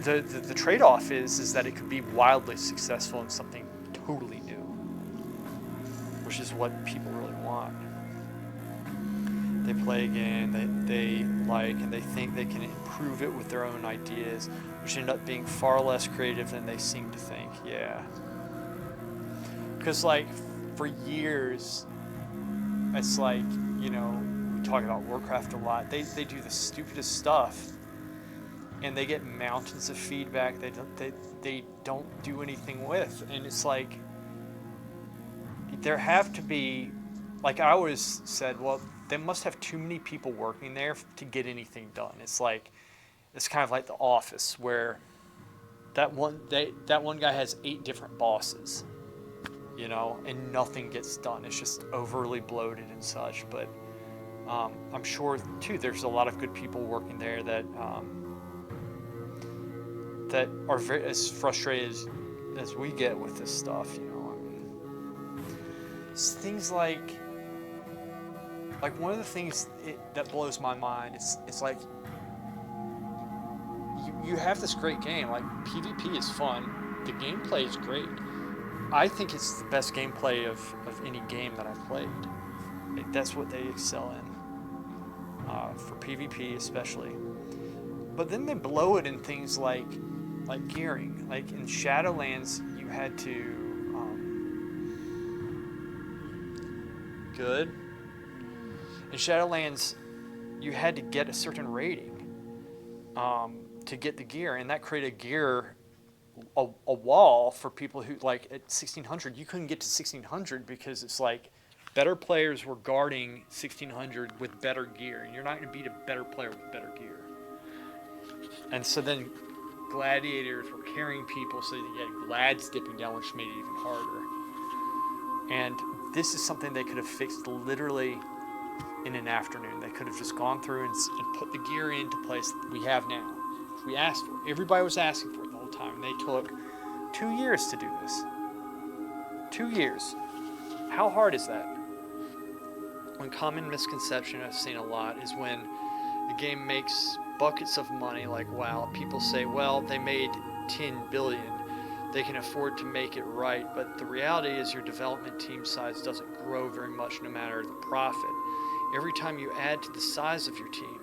the trade-off is that it could be wildly successful in something totally new, which is what people really want. They play a game, they like, and they think they can improve it with their own ideas, which end up being far less creative than they seem to think. Yeah. Because like, for years, it's like, you know, we talk about Warcraft a lot. They do the stupidest stuff, and they get mountains of feedback they don't do anything with. And it's like, there have to be, like I always said, well, they must have too many people working there to get anything done. It's like, it's kind of like The Office, where that one guy has 8 different bosses, you know, and nothing gets done. It's just overly bloated and such. But I'm sure too there's a lot of good people working there that that are very as frustrated as we get with this stuff, you know. I mean, it's things like one of the things that blows my mind. It's like you have this great game. Like PvP is fun. The gameplay is great. I think it's the best gameplay of any game that I've played. Like, that's what they excel in, for PvP especially. But then they blow it in things like gearing. Like in Shadowlands, you had to good. In Shadowlands, you had to get a certain rating to get the gear, and that created a wall for people who, like, at 1600 you couldn't get to 1600 because it's like better players were guarding 1600 with better gear, and you're not going to beat a better player with better gear. And so then gladiators were carrying people, so you had glads dipping down, which made it even harder. And this is something they could have fixed literally in an afternoon. They could have just gone through and put the gear into place that we have now. We asked for it. Everybody was asking for it the whole time. And they took 2 years to do this. 2 years. How hard is that? One common misconception I've seen a lot is when the game makes buckets of money like WoW, people say, well, they made 10 billion. They can afford to make it right. But the reality is your development team size doesn't grow very much no matter the profit. Every time you add to the size of your team,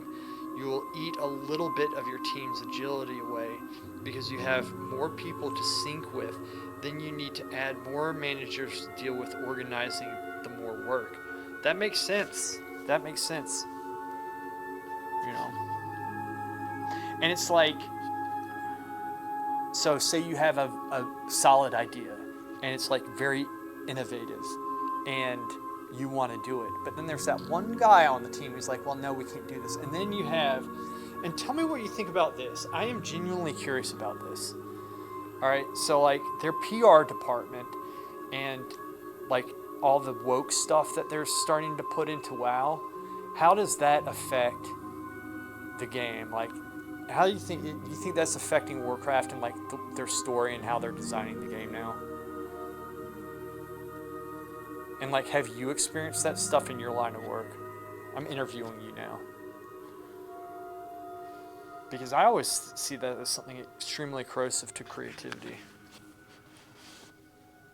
you will eat a little bit of your team's agility away because you have more people to sync with. Then you need to add more managers to deal with organizing the more work. That makes sense. That makes sense. You know? And it's like, so say you have a solid idea and it's like very innovative and you want to do it. But then there's that one guy on the team who's like, well, no, we can't do this. And then you have, and tell me what you think about this. I am genuinely curious about this. All right, so like their PR department and like all the woke stuff that they're starting to put into WoW, how does that affect the game? Like, how do you think that's affecting Warcraft and like their story and how they're designing the game now? And like, have you experienced that stuff in your line of work? I'm interviewing you now. Because I always see that as something extremely corrosive to creativity.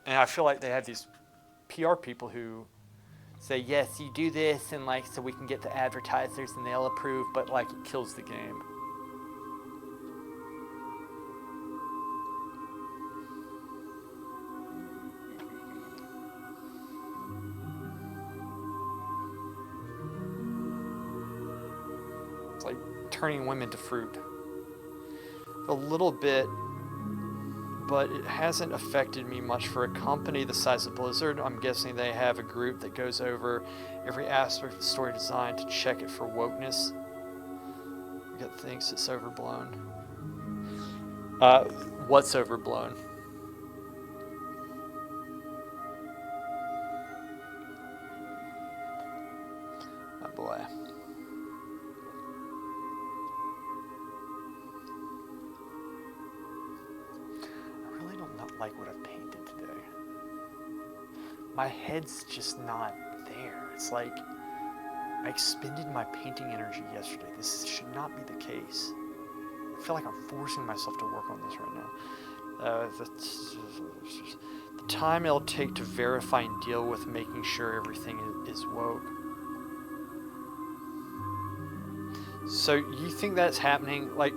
And I feel like they have these PR people who say, yes, you do this, and like, so we can get the advertisers and they'll approve, but like, it kills the game. Turning women to fruit. A little bit, but it hasn't affected me much. For a company the size of Blizzard, I'm guessing they have a group that goes over every aspect of story design to check it for wokeness. That thinks it's overblown. What's overblown? Oh boy. Like what I've painted today. My head's just not there. It's like I expended my painting energy yesterday. This should not be the case. I feel like I'm forcing myself to work on this right now. The time it'll take to verify and deal with making sure everything is woke. So you think that's happening? Like,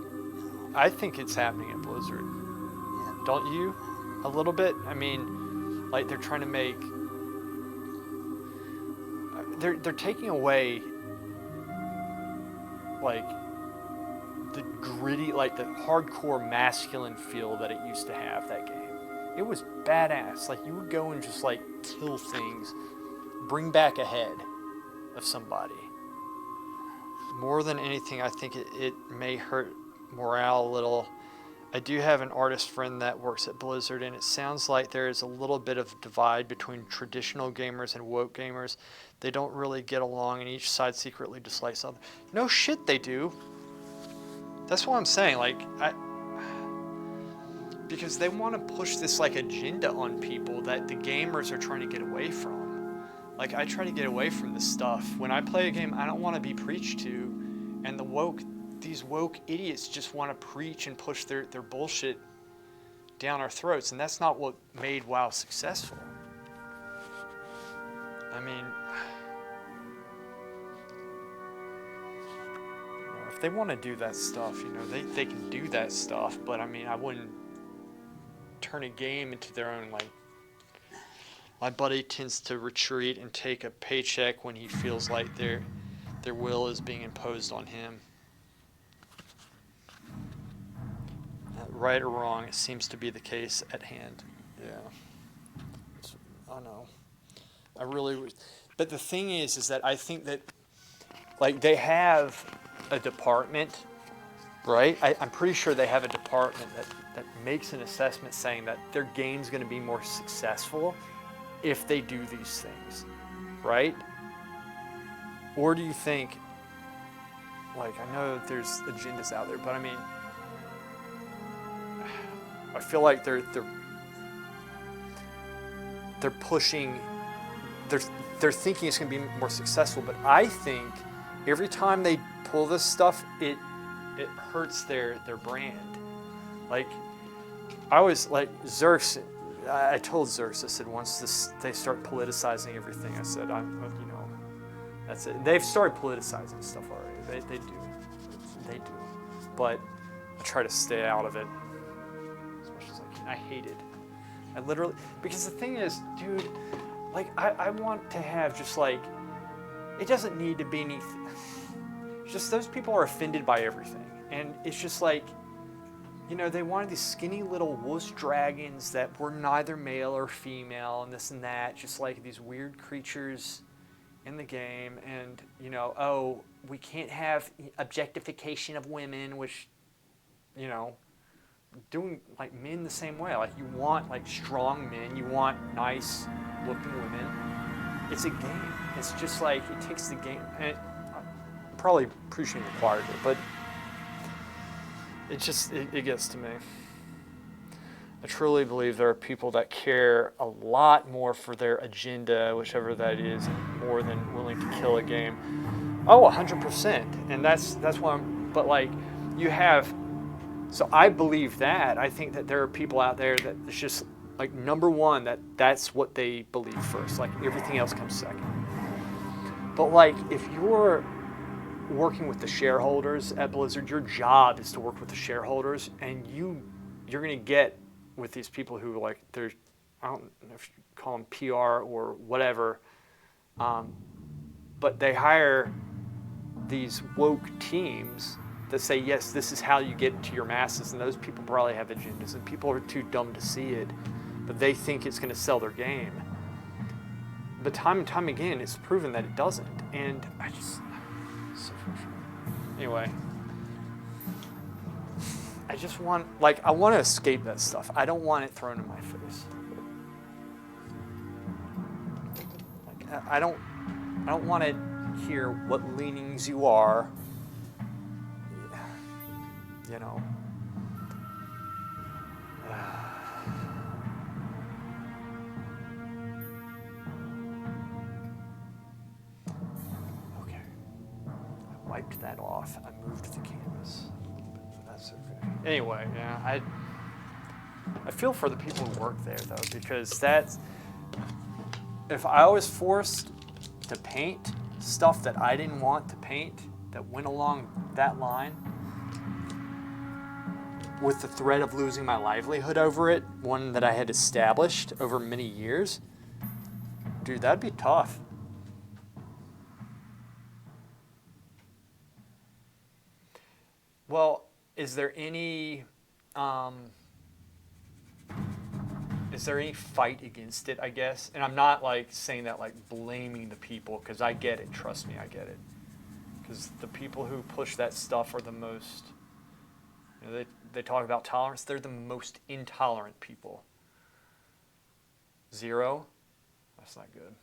I think it's happening at Blizzard. Don't you? A little bit. I mean, like they're trying to make. They're taking away. Like the gritty, like the hardcore masculine feel that it used to have. That game, it was badass. Like you would go and just like kill things, bring back a head of somebody. More than anything, I think it may hurt morale a little. I do have an artist friend that works at Blizzard, and it sounds like there is a little bit of divide between traditional gamers and woke gamers. They don't really get along, and each side secretly dislikes the other. No shit, they do. That's what I'm saying. Like, because they want to push this like agenda on people that the gamers are trying to get away from. Like, I try to get away from this stuff. When I play a game, I don't want to be preached to, and these woke idiots just want to preach and push their bullshit down our throats, and that's not what made WoW successful. I mean, if they want to do that stuff, they can do that stuff, but I mean, I wouldn't turn a game into their own, like, my buddy tends to retreat and take a paycheck when he feels like their will is being imposed on him. Right or wrong, it seems to be the case at hand. Yeah. I know. I really... But the thing is that I think that, like, they have a department, right? I'm pretty sure they have a department that makes an assessment saying that their game's going to be more successful if they do these things, right? Or do you think, like, I know that there's agendas out there, but I mean, I feel like they're pushing, they're thinking it's going to be more successful, but I think every time they pull this stuff, it hurts their brand. Like, I always, like, Xerxes, I told Xerxes, I said, once they start politicizing everything, I said, that's it. They've started politicizing stuff already. They do. But I try to stay out of it as much as I can. I hate it. I literally, because the thing is, dude, like, I want to have just, like, it doesn't need to be anything. It's just those people are offended by everything. And it's just like, they wanted these skinny little wuss dragons that were neither male or female and this and that, just like these weird creatures in the game. And, we can't have objectification of women, which, doing, like, men the same way. Like, you want, like, strong men, you want nice looking women. It's a game. It's just like, it takes the game, and I'm probably preaching to the choir here, but it gets to me. I truly believe there are people that care a lot more for their agenda, whichever that is, more than willing to kill a game. Oh, 100%. And that's why but like, you have, so I believe that. I think that there are people out there that it's just, like, number one, that's what they believe first. Like, everything else comes second. But, like, if you're working with the shareholders at Blizzard, your job is to work with the shareholders, and you're going to get with these people who, like, they're, I don't know if you call them PR or whatever, but they hire these woke teams that say, yes, this is how you get to your masses, and those people probably have agendas, and people are too dumb to see it, but they think it's going to sell their game. But time and time again, it's proven that it doesn't, and I just, so frustrating. Anyway, I just want, like, I want to escape that stuff. I don't want it thrown in my face. Like, I don't want to hear what leanings you are. Okay. I wiped that off. I moved the canvas a little bit, but that's okay. Anyway, yeah, I feel for the people who work there, though, because that's, if I was forced to paint stuff that I didn't want to paint that went along that line, with the threat of losing my livelihood over it, one that I had established over many years, dude, that'd be tough. Well, is there any fight against it, I guess? And I'm not, like, saying that, like, blaming the people, because I get it. Trust me, I get it. Because the people who push that stuff are the most You know, they talk about tolerance. They're the most intolerant people. 0? That's not good.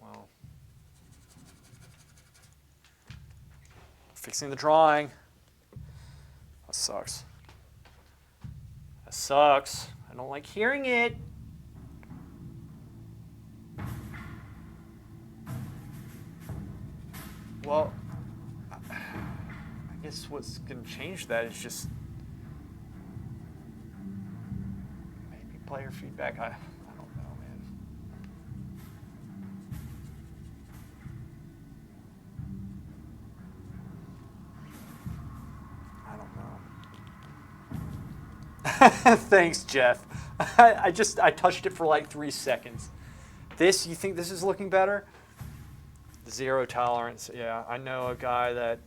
Well, fixing the drawing. That sucks. That sucks. I don't like hearing it. Well, I guess what's going to change that is just maybe player feedback. I don't know, man. I don't know. Thanks, Jeff. I touched it for like 3 seconds. This, you think this is looking better? 0 tolerance. Yeah, I know a guy that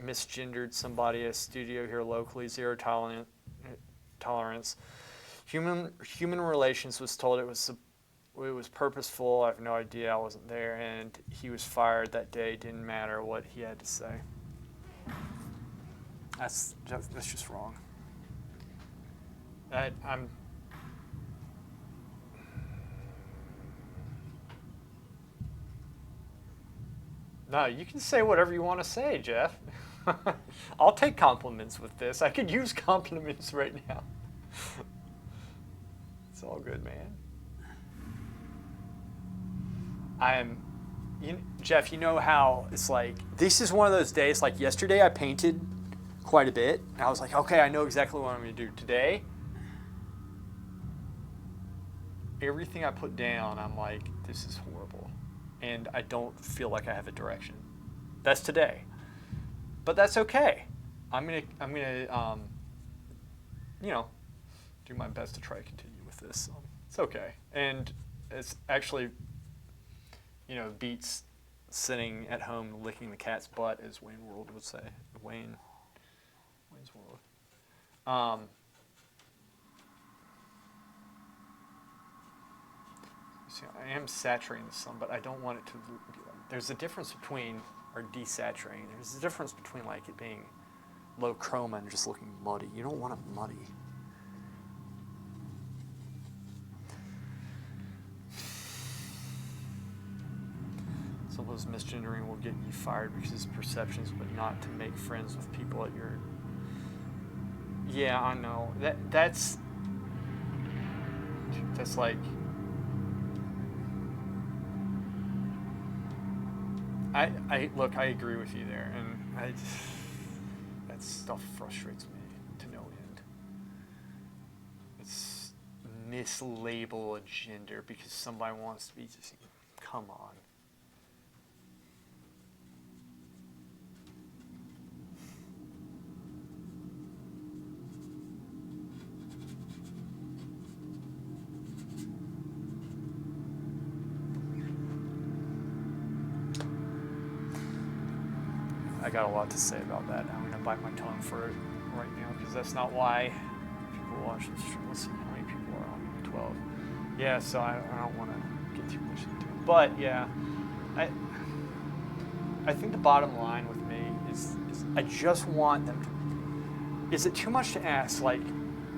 misgendered somebody at a studio here locally. 0 tolerance. Human relations was told it was purposeful. I have no idea. I wasn't there, and he was fired that day. Didn't matter what he had to say. That's just wrong. No, you can say whatever you want to say, Jeff. I'll take compliments with this. I could use compliments right now. It's all good, man. Jeff, you know how it's like, this is one of those days, like yesterday I painted quite a bit. And I was like, okay, I know exactly what I'm going to do. Today, everything I put down, I'm like, this is horrible. And I don't feel like I have a direction. That's today, but that's okay. I'm gonna do my best to try to continue with this. It's okay, and it's actually, beats sitting at home licking the cat's butt, as Wayne World would say. Wayne's World. I am saturating the sun, but I don't want it to be like, there's a difference between, or desaturating, there's a difference between like it being low chroma and just looking muddy. You don't want it muddy. Some of those misgendering will get you fired because it's perceptions, but not to make friends with people at your... Yeah, I know. That's like... Look, I agree with you there, and that stuff frustrates me to no end. It's mislabel a gender because somebody wants to be just, come on. I got a lot to say about that. I'm going to bite my tongue for it right now because that's not why people watch this stream. Let's see how many people are on 12. Yeah, so I don't want to get too much into it. But yeah, I think the bottom line with me is I just want them to... Is it too much to ask, like,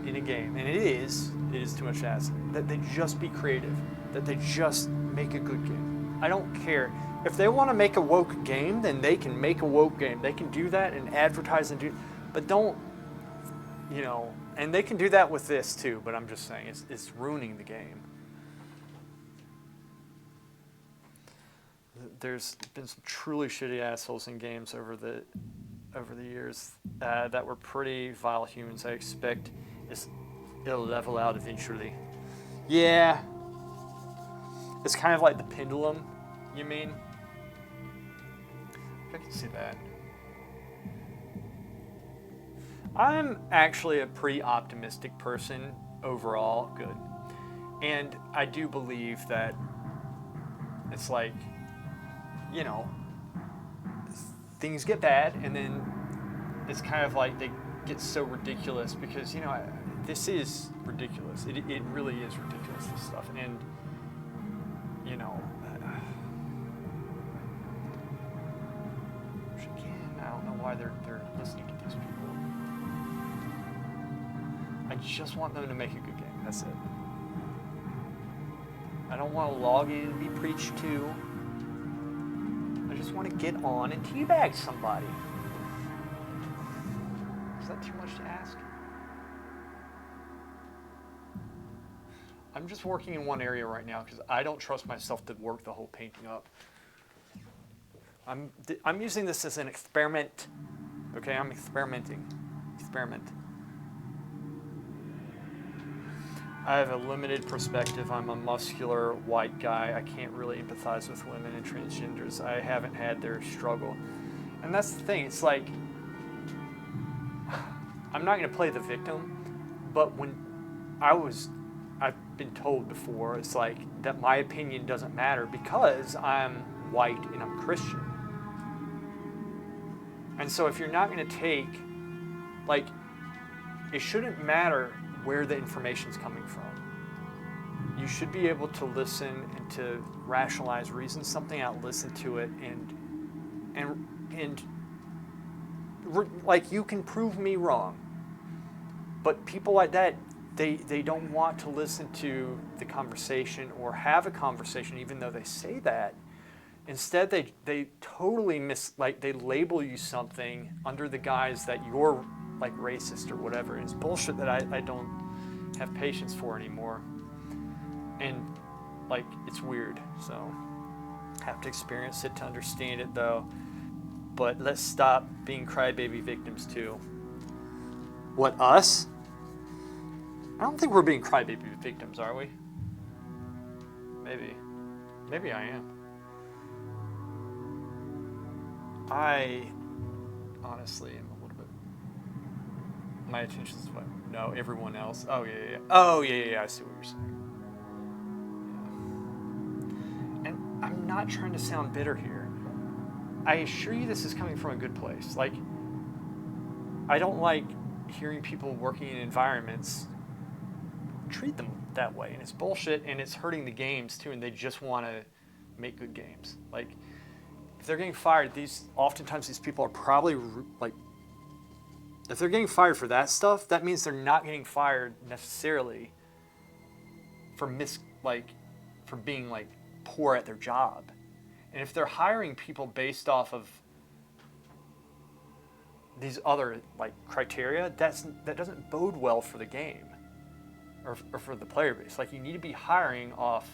in a game? And it is too much to ask, that they just be creative, that they just make a good game. I don't care. If they want to make a woke game, then they can make a woke game. They can do that and advertise and do, but don't, and they can do that with this too, but I'm just saying it's ruining the game. There's been some truly shitty assholes in games over the years that were pretty vile humans. I expect it'll level out eventually. Yeah. It's kind of like the pendulum, you mean? I can see that. I'm actually a pretty optimistic person overall. Good. And I do believe that it's like, things get bad and then it's kind of like they get so ridiculous because, this is ridiculous. It really is ridiculous, this stuff. And, again, I don't know why they're listening to these people. I just want them to make a good game. That's it. I don't want a loggy to be preached to. I just want to get on and teabag somebody. Is that too much to ask? I'm just working in one area right now because I don't trust myself to work the whole painting up. I'm using this as an experiment. Okay, I'm experimenting. Experiment. I have a limited perspective. I'm a muscular white guy. I can't really empathize with women and transgenders. I haven't had their struggle. And that's the thing. It's like, I'm not going to play the victim, but when I've been told before, it's like that my opinion doesn't matter because I'm white and I'm Christian. And so if you're not going to take, like, it shouldn't matter where the information's coming from. You should be able to listen and to rationalize, reason something out, listen to it, and like, you can prove me wrong. But people like that, they don't want to listen to the conversation or have a conversation, even though they say that. Instead, they totally they label you something under the guise that you're like racist or whatever. And it's bullshit that I don't have patience for anymore. And like, it's weird. So have to experience it to understand it though. But let's stop being crybaby victims too. What, us? I don't think we're being crybaby victims, are we? Maybe. Maybe I am. I honestly am a little bit. My attention's what? No, everyone else. Oh yeah. Oh yeah. I see what you're saying. Yeah. And I'm not trying to sound bitter here. I assure you, this is coming from a good place. Like, I don't like hearing people working in environments treat them that way, and it's bullshit, and it's hurting the games too. And they just want to make good games. Like, if they're getting fired, oftentimes these people are probably like, if they're getting fired for that stuff, that means they're not getting fired necessarily for being like poor at their job. And if they're hiring people based off of these other like criteria, that doesn't bode well for the game or for the player base. Like, you need to be hiring off,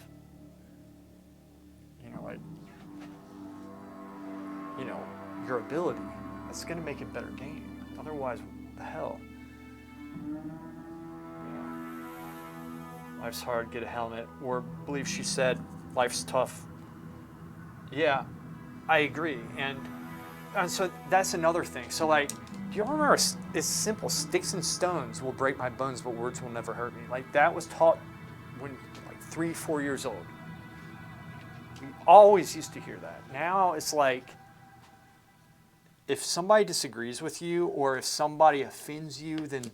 your ability. That's going to make a better game. Otherwise, what the hell? Yeah. Life's hard, get a helmet. Or believe she said, life's tough. Yeah, I agree. And so that's another thing. So, like, do you remember it's simple, sticks and stones will break my bones, but words will never hurt me. Like, that was taught when, like, 3-4 years old. We always used to hear that. Now it's like, if somebody disagrees with you or if somebody offends you, then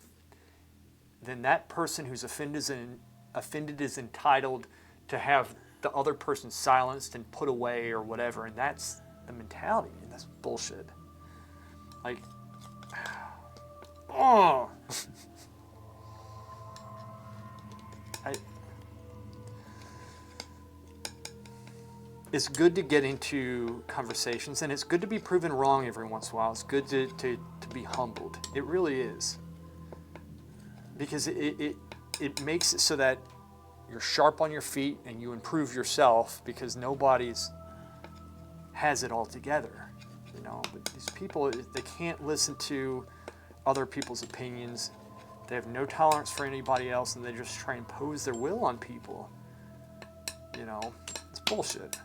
that person who's offended is entitled to have the other person silenced and put away or whatever. And that's the mentality, and that's bullshit. Like, oh. It's good to get into conversations, and it's good to be proven wrong every once in a while. It's good to be humbled. It really is. Because it makes it so that you're sharp on your feet and you improve yourself, because nobody's has it all together. But these people, they can't listen to other people's opinions. They have no tolerance for anybody else, and they just try and impose their will on people. It's bullshit.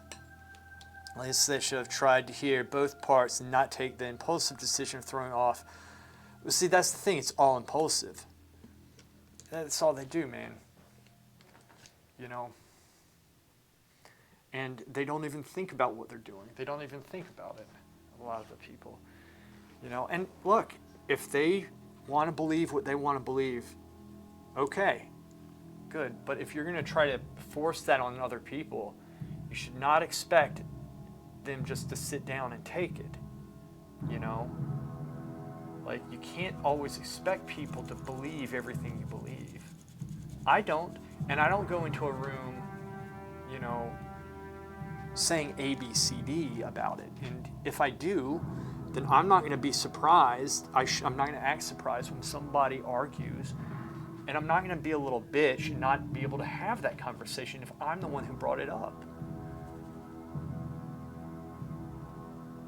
At least they should have tried to hear both parts and not take the impulsive decision of throwing off. But see, that's the thing. It's all impulsive. That's all they do, man. And they don't even think about what they're doing. They don't even think about it, a lot of the people. And look, if they want to believe what they want to believe, okay, good. But if you're going to try to force that on other people, you should not expect them just to sit down and take it. Like, you can't always expect people to believe everything you believe. I don't, and I don't go into a room, you know, saying A, B, C, D about it. And if I do, then I'm not going to be surprised. I'm not going to act surprised when somebody argues. And I'm not going to be a little bitch and not be able to have that conversation if I'm the one who brought it up.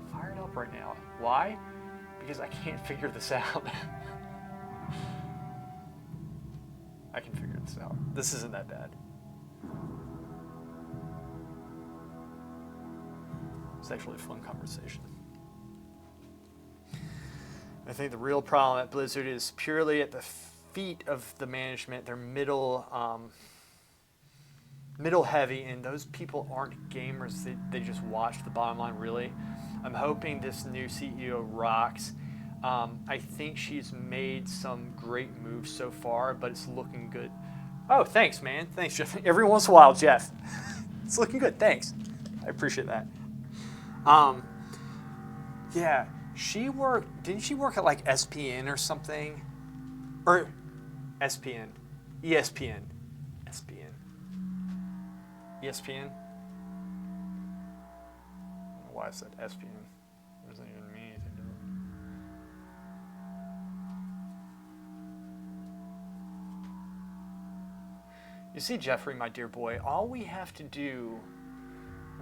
Fired up right now. Why? Because I can't figure this out. I can figure this out. This isn't that bad. It's actually a fun conversation. I think the real problem at Blizzard is purely at the feet of the management. They're middle heavy, and those people aren't gamers. They just watch the bottom line, really. I'm hoping this new CEO rocks. I think she's made some great moves so far, but it's looking good. Oh, thanks, man. Thanks, Jeff. Every once in a while, Jeff. It's looking good. Thanks. I appreciate that. Yeah, didn't she work at like SPN or something? Or SPN, ESPN, SPN, ESPN? I don't know why I said SPN. It doesn't even mean anything to me. You see, Jeffrey, my dear boy, all we have to do,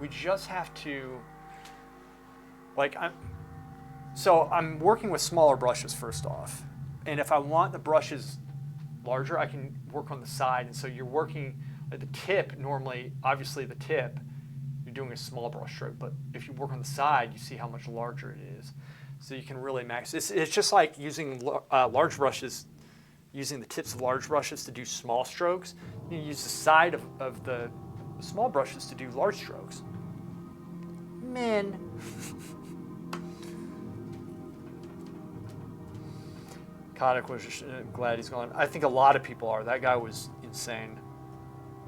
we just have to, I'm working with smaller brushes first off. And if I want the brushes larger, I can work on the side. And so you're working at the tip, normally, obviously the tip, you're doing a small brush stroke. But if you work on the side, you see how much larger it is. So you can really max. It's just like using large brushes, using the tips of large brushes to do small strokes. You use the side of the small brushes to do large strokes. Men. Kotick was just glad he's gone. I think a lot of people are. That guy was insane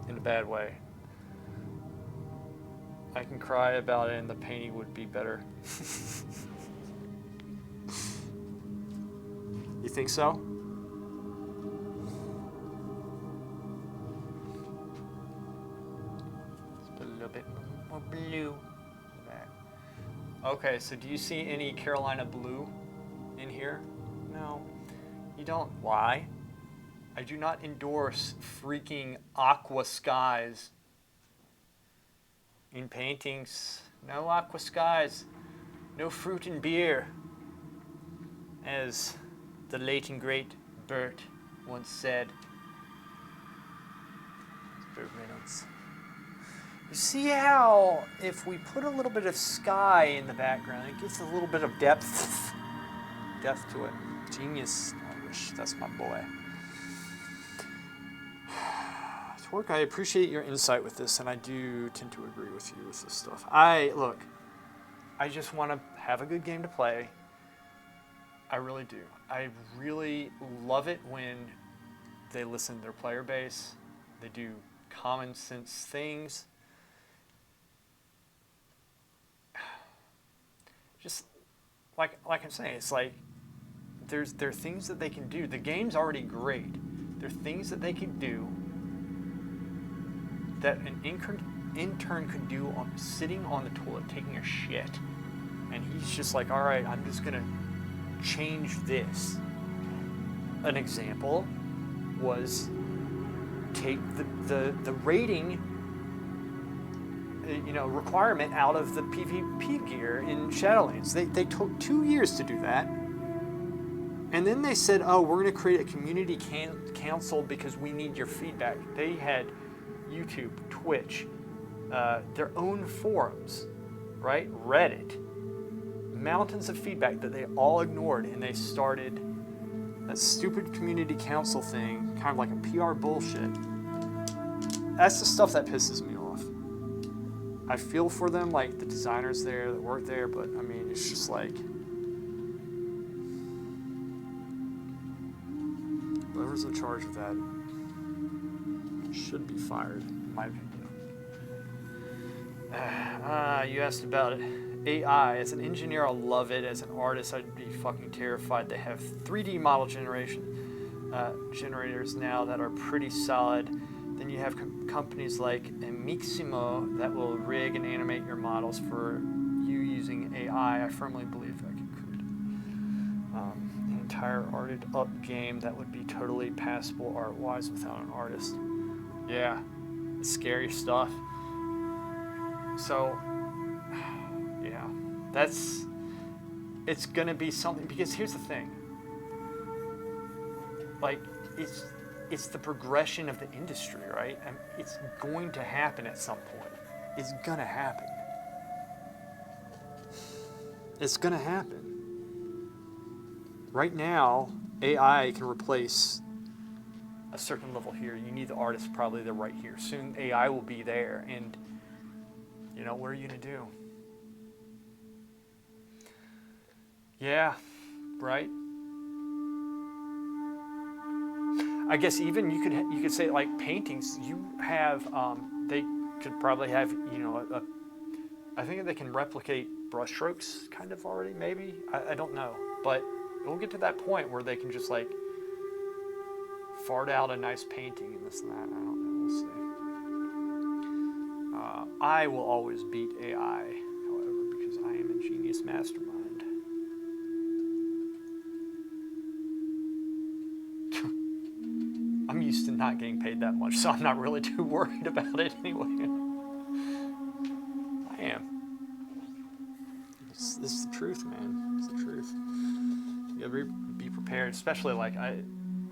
in a bad way. I can cry about it and the painting would be better. You think so? Let's put a little bit more blue. Okay, so do you see any Carolina blue in here? No. You don't. Why? I do not endorse freaking aqua skies in paintings. No aqua skies. No fruit and beer. As the late and great Bert once said. Bert Reynolds. You see how if we put a little bit of sky in the background, it gives a little bit of depth to it. Genius. That's my boy. Twerk, I appreciate your insight with this, and I do tend to agree with you with this stuff. I just want to have a good game to play. I really do. I really love it when they listen to their player base. They do common sense things. Just like I'm saying, it's like there are things that they can do. The game's already great. There are things that they can do that an intern could do sitting on the toilet taking a shit. And he's just like, all right, I'm just going to change this. An example was take the rating requirement out of the PvP gear in Shadowlands. They took 2 years to do that. And then they said, oh, we're going to create a community council because we need your feedback. They had YouTube, Twitch, their own forums, right? Reddit. Mountains of feedback that they all ignored, and they started that stupid community council thing, kind of like a PR bullshit. That's the stuff that pisses me off. I feel for them, like the designers there that work there, but I mean, it's just like, whoever's in charge of that should be fired, in my opinion. You asked about AI, as an engineer, I love it. As an artist, I'd be fucking terrified. They have 3D model generators now that are pretty solid. Then you have companies like Miximo that will rig and animate your models for you using AI. I firmly believe that could. An entire arted up game that would be totally passable art-wise without an artist. Yeah, it's scary stuff. So, yeah, it's gonna be something, because here's the thing. Like, it's the progression of the industry, right? And it's going to happen at some point. It's gonna happen. It's gonna happen. Right now, AI can replace a certain level here. You need the artist probably there right here. Soon AI will be there, and you know, what are you gonna do? Yeah, right. I guess even you could say, like, paintings. You have they could probably have, you know, I think they can replicate brushstrokes kind of already. Maybe I don't know, but we'll get to that point where they can just like fart out a nice painting and this and that. I don't know. We'll see. I will always beat AI, however, because I am a genius mastermind. I'm used to not getting paid that much, so I'm not really too worried about it anyway. I am. This is the truth, man. It's the truth. You gotta be prepared, especially like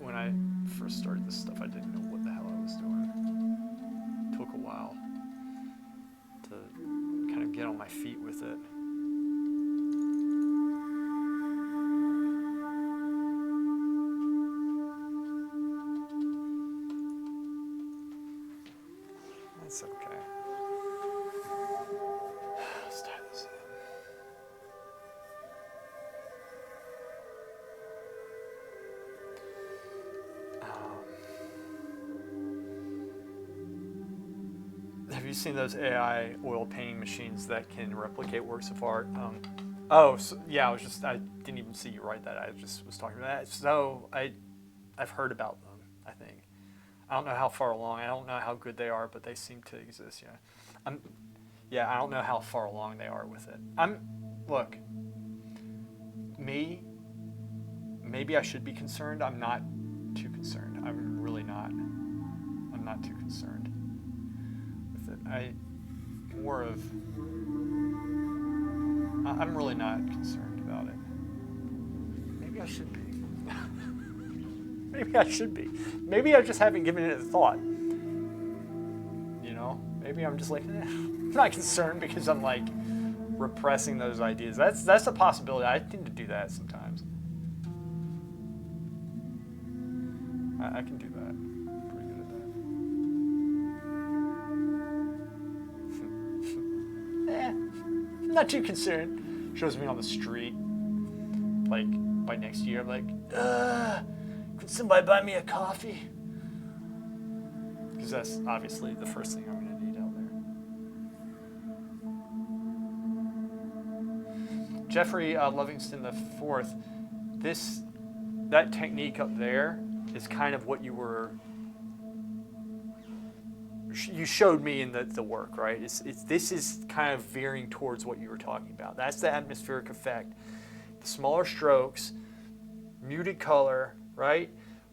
when I first started this stuff, I didn't know what the hell I was doing. It took a while to kind of get on my feet with it. That's okay. Let's tie this in. Have you seen those AI oil painting machines that can replicate works of art? Yeah, I didn't even see you write that. I just was talking about that. So I've heard about them, I think. I don't know how far along. I don't know how good they are, but they seem to exist, yeah. I don't know how far along they are with it. Look, maybe I should be concerned. I'm not too concerned. I'm really not. I'm not too concerned with it. I'm really not concerned about it. Maybe I should be. Maybe I should be. Maybe I just haven't given it a thought. You know? Maybe I'm just like, I'm not concerned because I'm like repressing those ideas. That's a possibility. I tend to do that sometimes. I can do that. I'm pretty good at that. I'm not too concerned. Shows me on the street. Like, by next year, I'm like, could somebody buy me a coffee? Because that's obviously the first thing I'm going to need out there. Jeffrey Livingston IV, that technique up there is kind of what you showed me in the work, right? This is kind of veering towards what you were talking about. That's the atmospheric effect. The smaller strokes, muted color, right?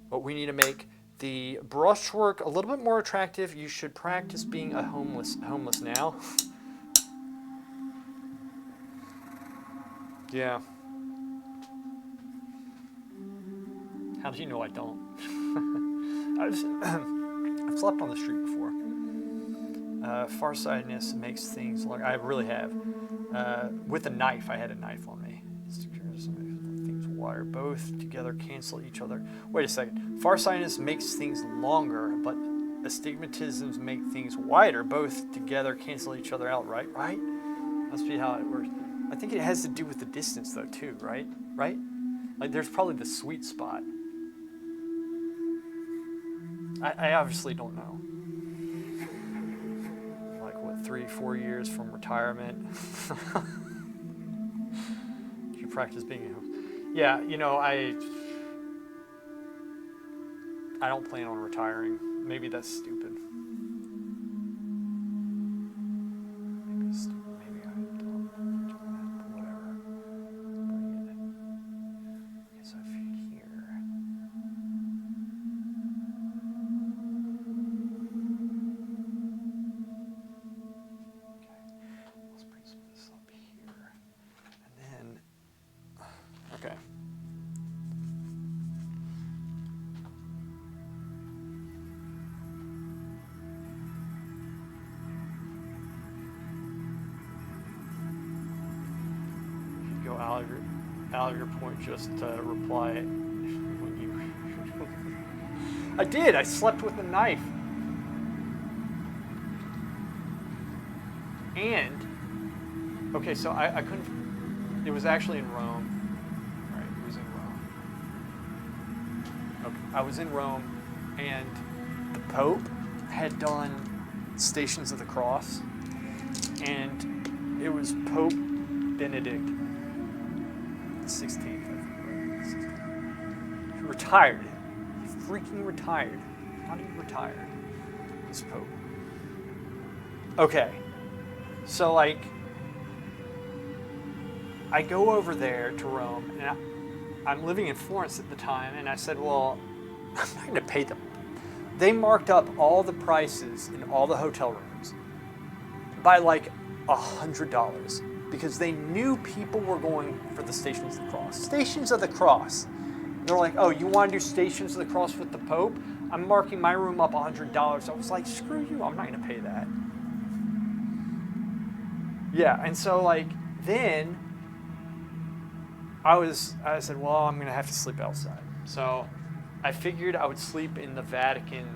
But we need to make the brushwork a little bit more attractive. You should practice being a homeless now. Yeah. How do you know I don't? I've slept on the street before. Farsightedness makes things longer. I really have. With a knife, I had a knife on me. Things wider. Both together cancel each other. Wait a second. Farsightedness makes things longer, but astigmatisms make things wider. Both together cancel each other out, right? Right? Must be how it works. I think it has to do with the distance, though, too, right? Right? Like, there's probably the sweet spot. I obviously don't know. Like, what, 3-4 years from retirement? practice being a host. Yeah, you know, I don't plan on retiring. Maybe that's stupid. Maybe it's stupid. Maybe I don't do that, but whatever. Let's bring it. Okay, so if here. Okay, let's bring some of this up here. And then, okay. Go out of your point just to reply when you. I did. I slept with a knife. And okay, so I couldn't. It was actually in Rome. Right, it was in Rome. Okay, I was in Rome, and the Pope had done Stations of the Cross, and it was Pope Benedict 16th, I think, right? 16th. He retired. He freaking retired. How did he retire? This Pope. Okay. So, like, I go over there to Rome, and I'm living in Florence at the time, and I said, well, I'm not going to pay them. They marked up all the prices in all the hotel rooms by like $100. Because they knew people were going for the Stations of the Cross. Stations of the Cross. They're like, oh, you want to do Stations of the Cross with the Pope? I'm marking my room up $100. I was like, screw you, I'm not going to pay that. Yeah, and so like then I said, well, I'm going to have to sleep outside. So I figured I would sleep in the Vatican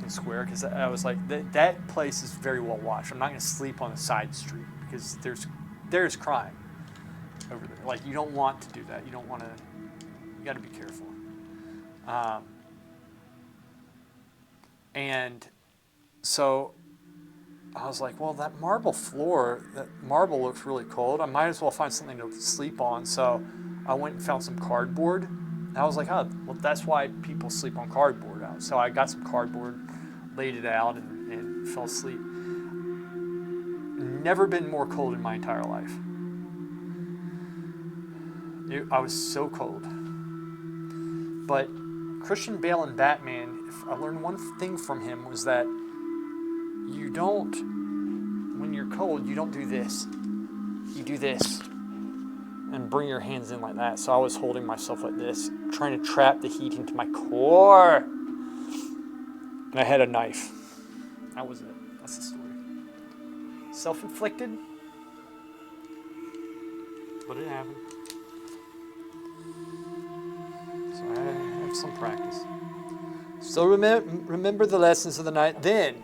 Square, because I was like, that place is very well watched. I'm not going to sleep on a side street because there's crime over there. Like, you don't want to do that. You don't want to. You got to be careful. And so I was like, well, that marble looks really cold. I might as well find something to sleep on. So I went and found some cardboard. And I was like, oh, well, that's why people sleep on cardboard out. So I got some cardboard, laid it out, and fell asleep. Never been more cold in my entire life. I was so cold. But Christian Bale in Batman, if I learned one thing from him, was that when you're cold, you don't do this. You do this. And bring your hands in like that. So I was holding myself like this, trying to trap the heat into my core. And I had a knife. That was it. That's the story. Self-inflicted, but it happened. So I have some practice. So remember the lessons of the night. Then,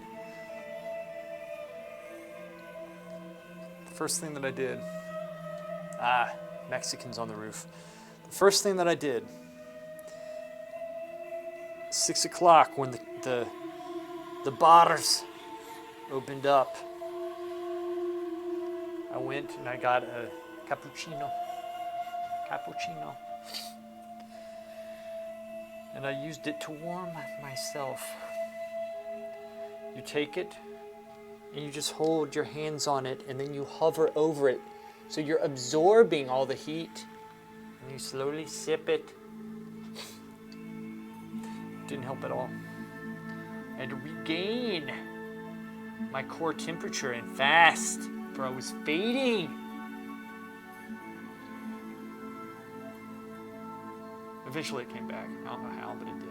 the first thing that I did, Mexicans on the roof. The first thing that I did, 6 o'clock when the bars opened up, I went and I got a cappuccino. And I used it to warm myself. You take it and you just hold your hands on it and then you hover over it. So you're absorbing all the heat and you slowly sip it. Didn't help at all. I had to regain my core temperature and fast, for I was fading. Eventually it came back. I don't know how, but it did.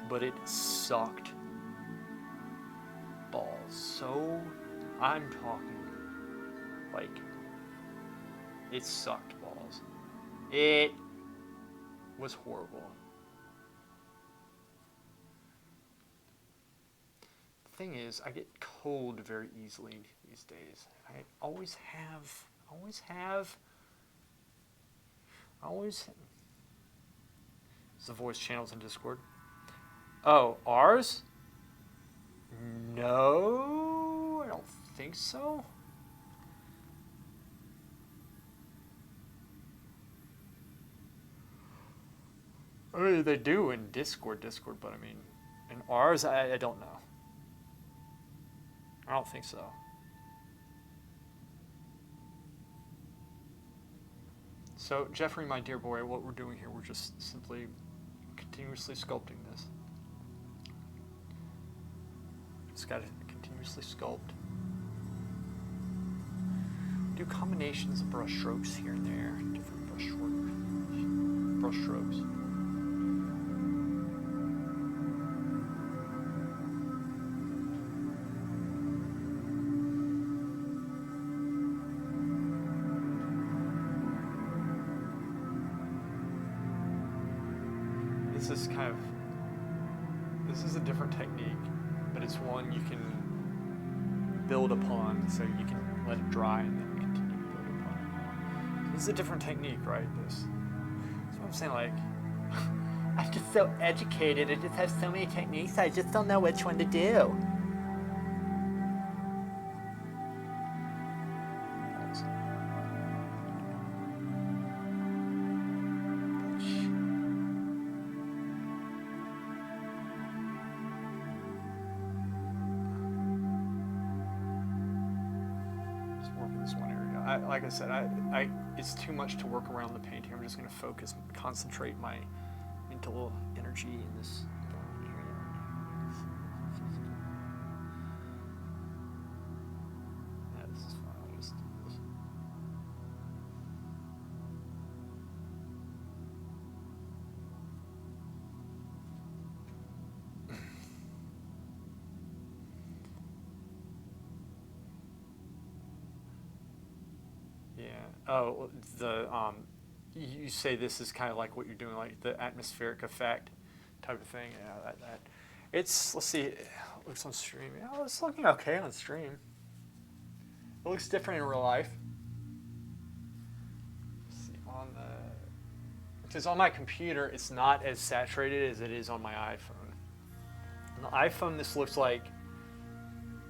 But it sucked balls. So I'm talking like it sucked balls. It was horrible. The thing is, I get cold very easily these days. I always have. Is the voice channels in Discord? Oh, ours? No, I don't think so. I mean, they do in Discord, but I mean, in ours, I don't know. I don't think so. So, Jeffrey, my dear boy, what we're doing here, we're just simply continuously sculpting this. Just gotta continuously sculpt. Do combinations of brush strokes here and there, different brush strokes. This is a different technique, but it's one you can build upon, so you can let it dry and then continue to build upon it. This is a different technique, right? That's what I'm saying, like, I'm just so educated. I just have so many techniques. I just don't know which one to do. like I said, it's too much to work around the paint here. I'm just going to focus, concentrate my mental energy in this. Yeah, this is fine. I'll just do this. Oh, you say this is kind of like what you're doing, like the atmospheric effect type of thing. Yeah, that. It's, let's see, it looks on stream. Yeah, it's looking okay on stream. It looks different in real life. Let's see, because on my computer, it's not as saturated as it is on my iPhone. On the iPhone, this looks like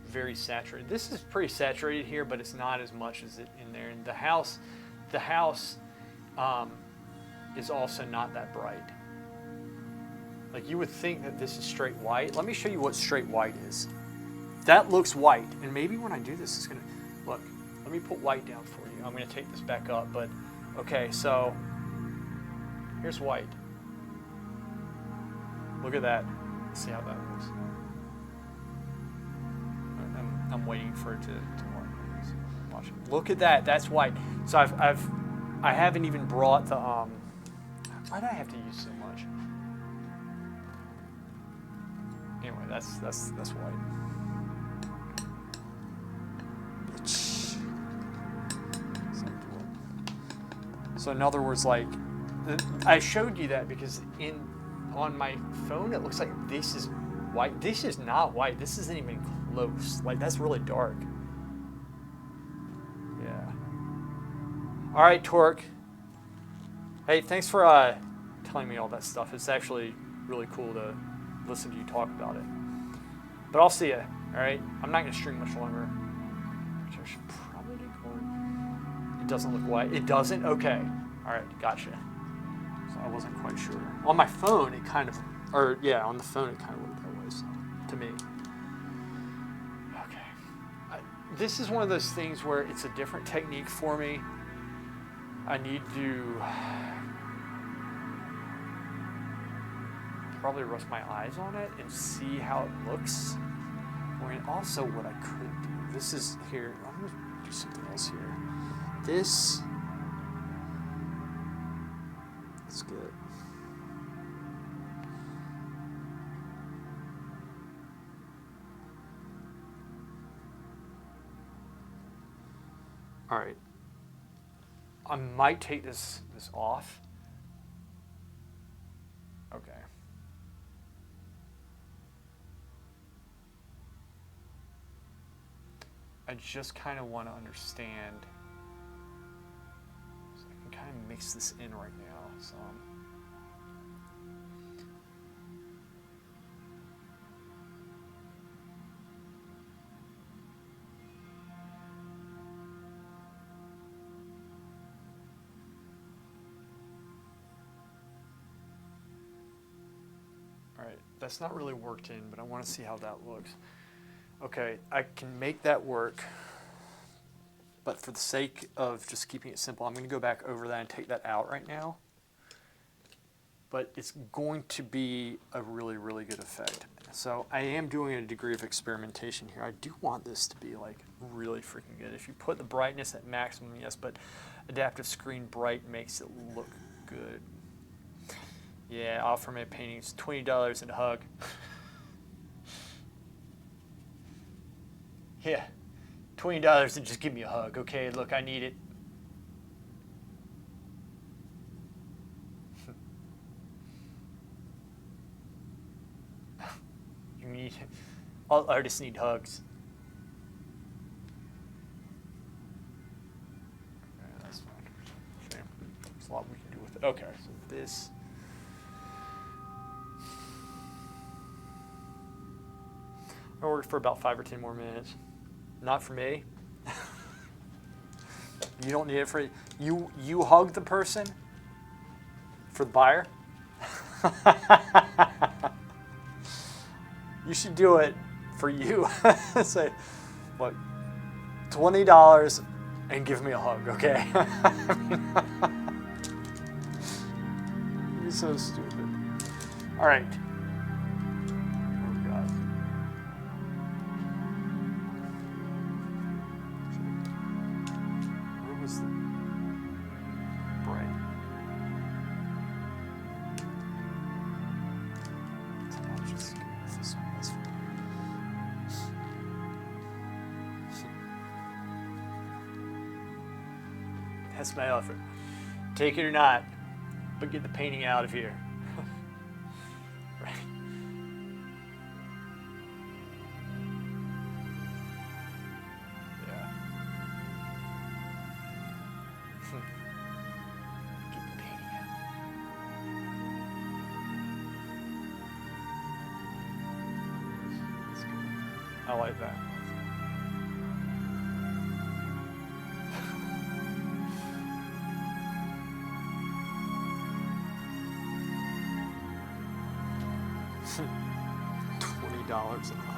very saturated. This is pretty saturated here, but it's not as much as it in there. And the house is also not that bright. Like, you would think that this is straight white. Let me show you what straight white is. That looks white, and maybe when I do this, it's gonna look. Let me put white down for you. I'm gonna take this back up, but okay. So here's white. Look at that. Let's see how that looks. I'm waiting for it to work. Watch it. Look at that. That's white. So I haven't even brought the why do I have to use so much? Anyway, that's white. So in other words, like, I showed you that because on my phone it looks like this is white. This is not white. This isn't even close. Like, that's really dark. Yeah. All right, Torque. Hey, thanks for telling me all that stuff. It's actually really cool to listen to you talk about it. But I'll see you. All right. I'm not gonna stream much longer. Which I should probably get going. It doesn't look white. It doesn't. Okay. All right. Gotcha. So I wasn't quite sure. On my phone, it kind of, on the phone, it kind of looked that way. So, to me. This is one of those things where it's a different technique for me. I need to probably rest my eyes on it and see how it looks. And also what I could do. This is here. I'm going to do something else here. This. That's good. All right. I might take this off. Okay. I just kind of want to understand. So I can kind of mix this in right now. So. Alright, that's not really worked in, but I want to see how that looks. Okay, I can make that work, but for the sake of just keeping it simple, I'm going to go back over that and take that out right now. But it's going to be a really, really good effect. So I am doing a degree of experimentation here. I do want this to be like really freaking good. If you put the brightness at maximum, yes, but adaptive screen bright makes it look good. Yeah, offer my paintings, $20 and a hug. Yeah, $20 and just give me a hug, okay? Look, I need it. You need, all artists need hugs. Yeah, that's fine. Okay. There's a lot we can do with it. Okay, so this. I worked for about 5 or 10 more minutes. Not for me. You don't need it for you. You hug the person for the buyer. You should do it for you. Say, what? $20 and give me a hug, okay? You're so stupid. All right. Oh God. Where was the bright? I'll just go with this one. That's fine. That's my offer. Take it or not, but get the painting out of here. Right. Yeah. Get the painting out. That's good. I like that. $20 a hug.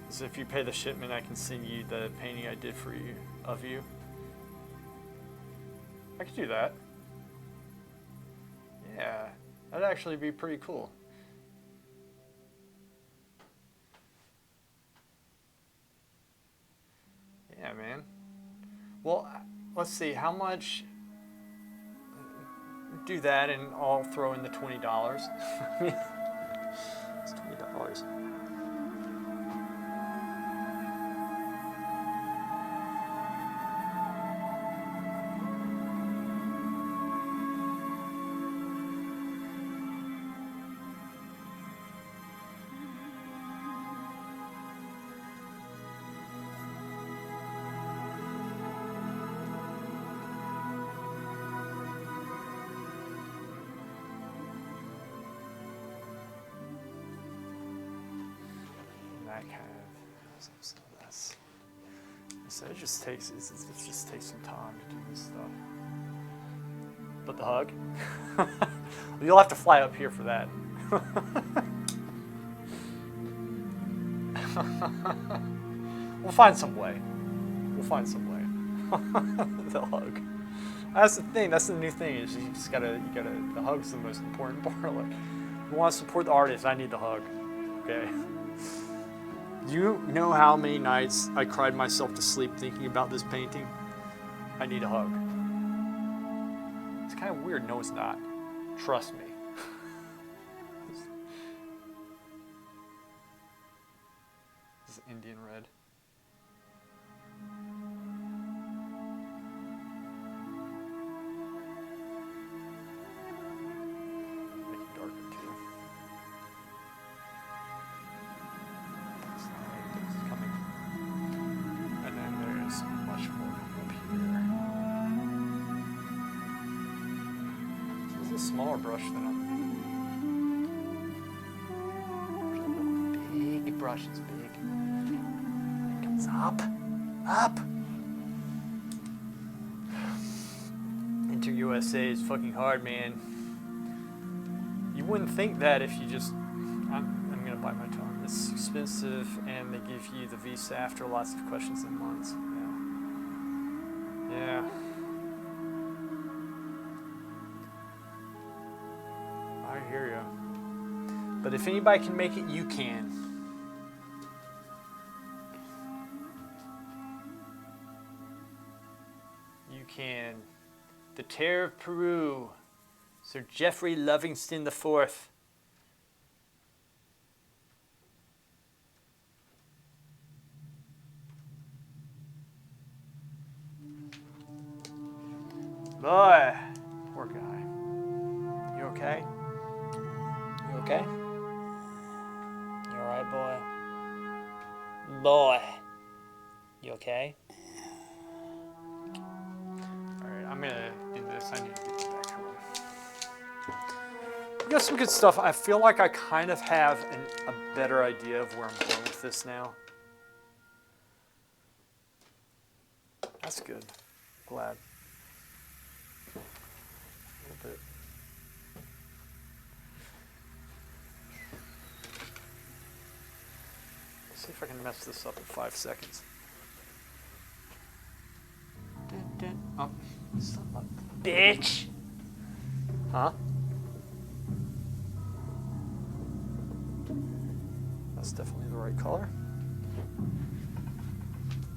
So if you pay the shipment, I can send you the painting I did for you, of you. I could do that. Yeah, that'd actually be pretty cool. Yeah, man. Well, let's see, how much? Do that and I'll throw in the $20. It's $20. That kind of so that's so it just takes some time to do this stuff. But the hug, you'll have to fly up here for that. We'll find some way. We'll find some way. The hug. That's the thing. That's the new thing. Is you just gotta. The hug's the most important part. Like, you want to support the artist. I need the hug. Okay. Do you know how many nights I cried myself to sleep thinking about this painting? I need a hug. It's kind of weird. No, it's not. Trust me. This is Indian red. Make it darker too. a smaller brush than Big brush is big. it comes up. Up! Enter USA is fucking hard, man. You wouldn't think that if you just... I'm gonna bite my tongue. It's expensive, and they give you the visa after lots of questions and months. Yeah. I hear you. But if anybody can make it, you can. You can. The Terror of Peru, Sir Geoffrey Livingston IV. Boy, poor guy. You okay? You okay? You alright, boy? Boy. You okay? Alright, I'm gonna do this. I need to get you back home. We got some good stuff. I feel like I kind of have a better idea of where I'm going with this now. That's good. Glad. A little bit. Let's see if I can mess this up in 5 seconds. Oh, son of a bitch! Huh? That's definitely the right color.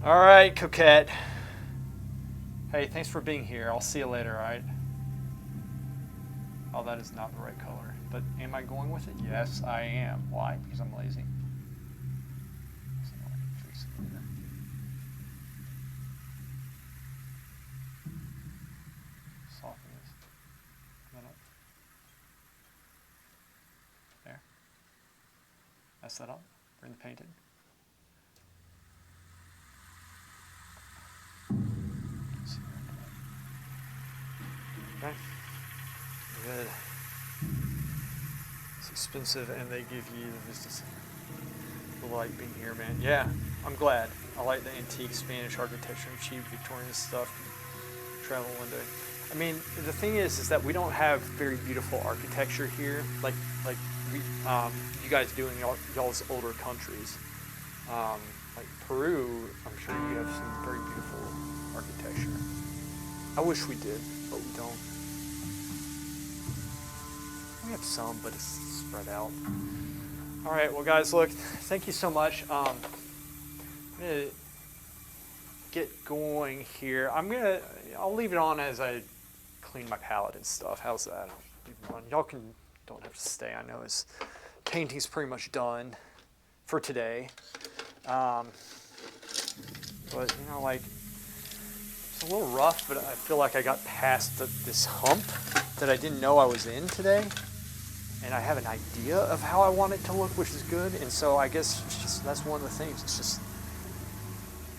All right, Coquette. Hey, thanks for being here. I'll see you later, all right? Oh, that is not the right color. But am I going with it? Yes, I am. Why? Because I'm lazy. So I can fix it later. Soften this. That up. There. Mess that up. Bring the paint in. Okay. Good. It's expensive, and they give you the light being here, man. Yeah, I'm glad. I like the antique Spanish architecture and cheap Victorian stuff. Travel window. I mean, the thing is that we don't have very beautiful architecture here, like we, you guys do in y'all's older countries. Like Peru, I'm sure you have some very beautiful architecture. I wish we did, but we don't. We have some, but it's spread out. All right, well, guys, look, thank you so much. I'm gonna get going here. I'll leave it on as I clean my palette and stuff. How's that? I'll leave it on. Y'all don't have to stay. I know his painting's pretty much done for today. But you know, like, it's a little rough, but I feel like I got past this hump that I didn't know I was in today. And I have an idea of how I want it to look, which is good. And so I guess that's one of the things. It's just,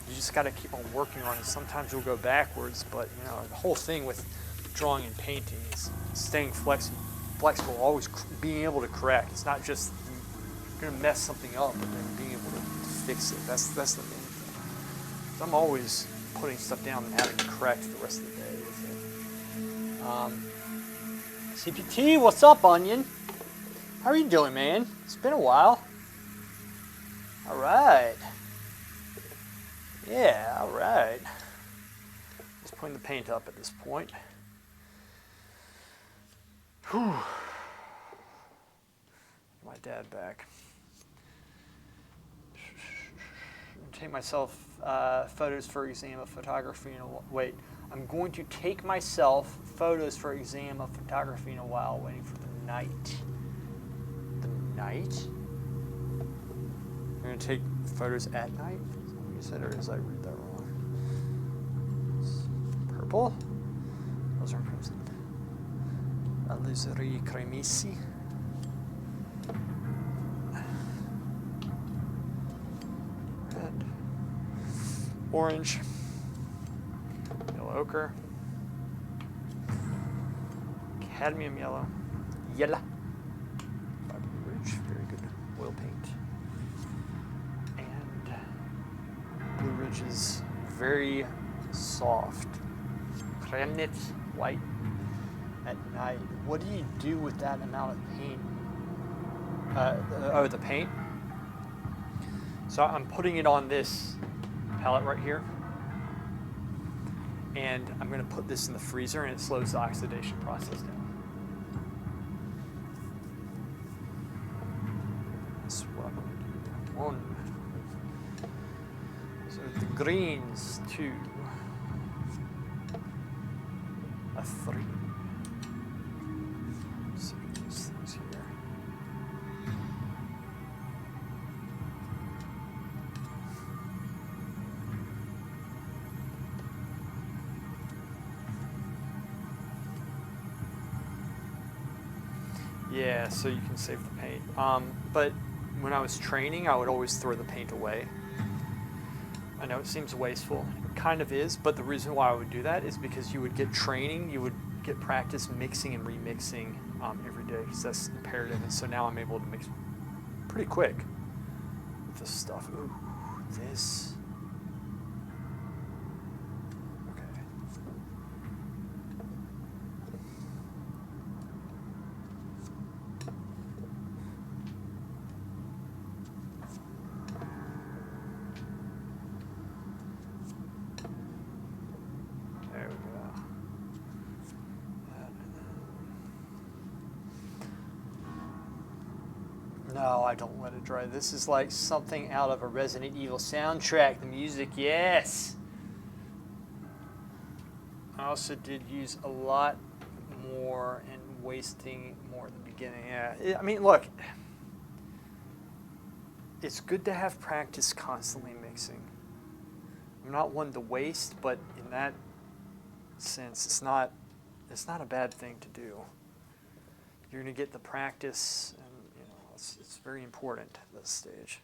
you just got to keep on working on it. Sometimes you'll go backwards, but you know, the whole thing with drawing and painting is staying flexible, always being able to correct. It's not just you're going to mess something up, but then being able to fix it. That's the main thing. So I'm always putting stuff down and having to correct the rest of the day with it. CPT, what's up, Onion? How are you doing, man? It's been a while. All right. Yeah, all right. Just putting the paint up at this point. Whew. My dad back. Take myself photos for exam of photography in a wait. I'm going to take myself photos for exam of photography in a while, waiting for the night. The night? You're gonna take photos at night? Is that what you said, or did I read that wrong? It's purple? Those are crimson. Alizeri cremisi. Red. Orange. Yellow ochre. cadmium yellow. Yellow. By Blue Ridge, very good oil paint. And Blue Ridge is very soft. Granite. White at night. What do you do with that amount of paint? The paint. So I'm putting it on this palette right here, and I'm going to put this in the freezer, and it slows the oxidation process down. That's what I'm going to do. 1. So the greens, 2. A 3. See these things here. Yeah, so you can save the paint. But when I was training, I would always throw the paint away. I know it seems wasteful. It kind of is, but the reason why I would do that is because you would get training, you would get practice mixing and remixing every day, because that's imperative. And so now I'm able to mix pretty quick with this stuff. Ooh, this. Okay. There we go. No, I don't let it dry. This is like something out of a Resident Evil soundtrack. The music, yes. I also did use a lot more and wasting more at the beginning. Yeah, I mean, look, it's good to have practice constantly mixing. I'm not one to waste, but in that sense, it's not a bad thing to do. You're going to get the practice, and it's very important at this stage.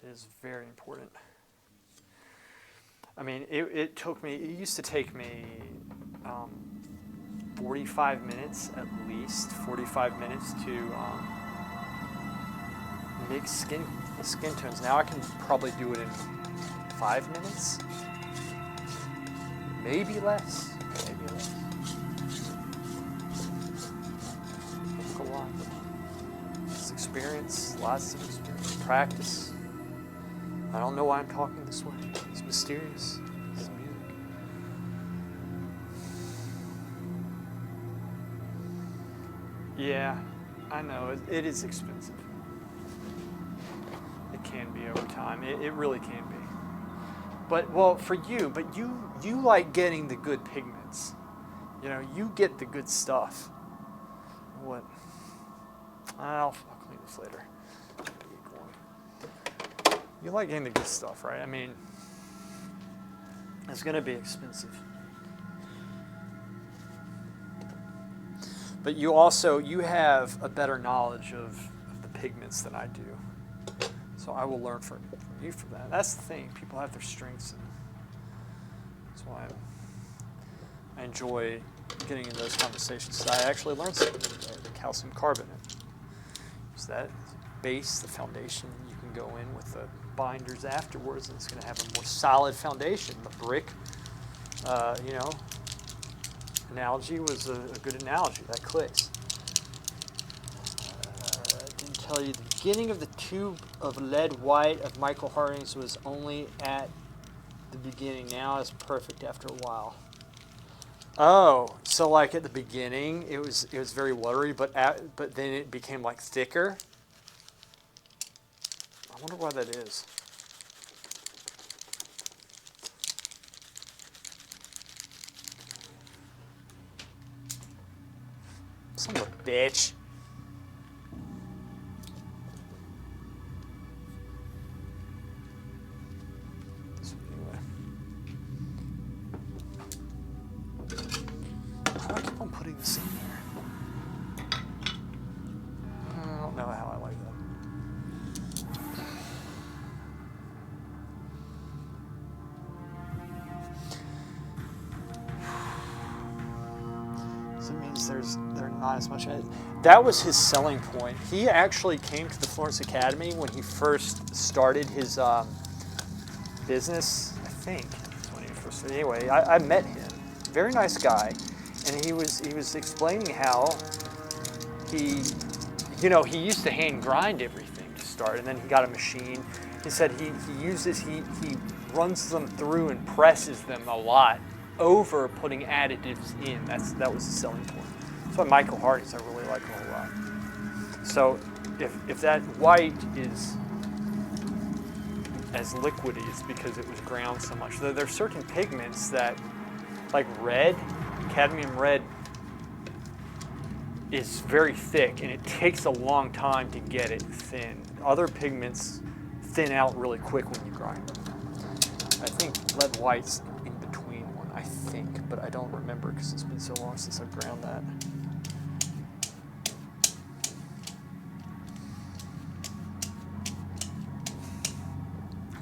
It is very important. I mean, it used to take me 45 minutes at least, 45 minutes to mix skin tones. Now I can probably do it in 5 minutes, maybe less. A lot. It's experience, lots of experience, practice. I don't know why I'm talking this way. It's mysterious. It's music. Yeah, I know. It is expensive. It can be over time. It really can be. But, well, for you, but you like getting the good pigments. You know, you get the good stuff. What? I'll clean this later. You like getting the good stuff, right? I mean, it's going to be expensive. But you have a better knowledge of the pigments than I do. So I will learn from you for that. That's the thing. People have their strengths, and that's why I enjoy getting in those conversations. So I actually learned something today, the calcium carbonate. Use that as a base, the foundation. You can go in with the binders afterwards, and it's going to have a more solid foundation. The brick, analogy was a good analogy. That clicks. I didn't tell you, the beginning of the tube of lead white of Michael Harding's was only at the beginning. Now it's perfect after a while. Oh, so like at the beginning, it was very watery, but then it became like thicker. I wonder why that is. Son of a bitch. So anyway. How do I keep on putting this in there? I don't know how I like that. there's not as much. That was his selling point. He actually came to the Florence Academy when he first started his business. I think that's when he first started. Anyway, I met him. Very nice guy, and he was explaining how he used to hand grind everything to start, and then he got a machine. He said he runs them through and presses them a lot over putting additives in. That was the selling point. That's why Michael Hardy's I really like a whole lot. So if that white is as liquidy, it's because it was ground so much. There are certain pigments that, like red, cadmium red, is very thick and it takes a long time to get it thin. Other pigments thin out really quick when you grind them. I think lead white's in between one, I think, but I don't remember because it's been so long since I've ground that.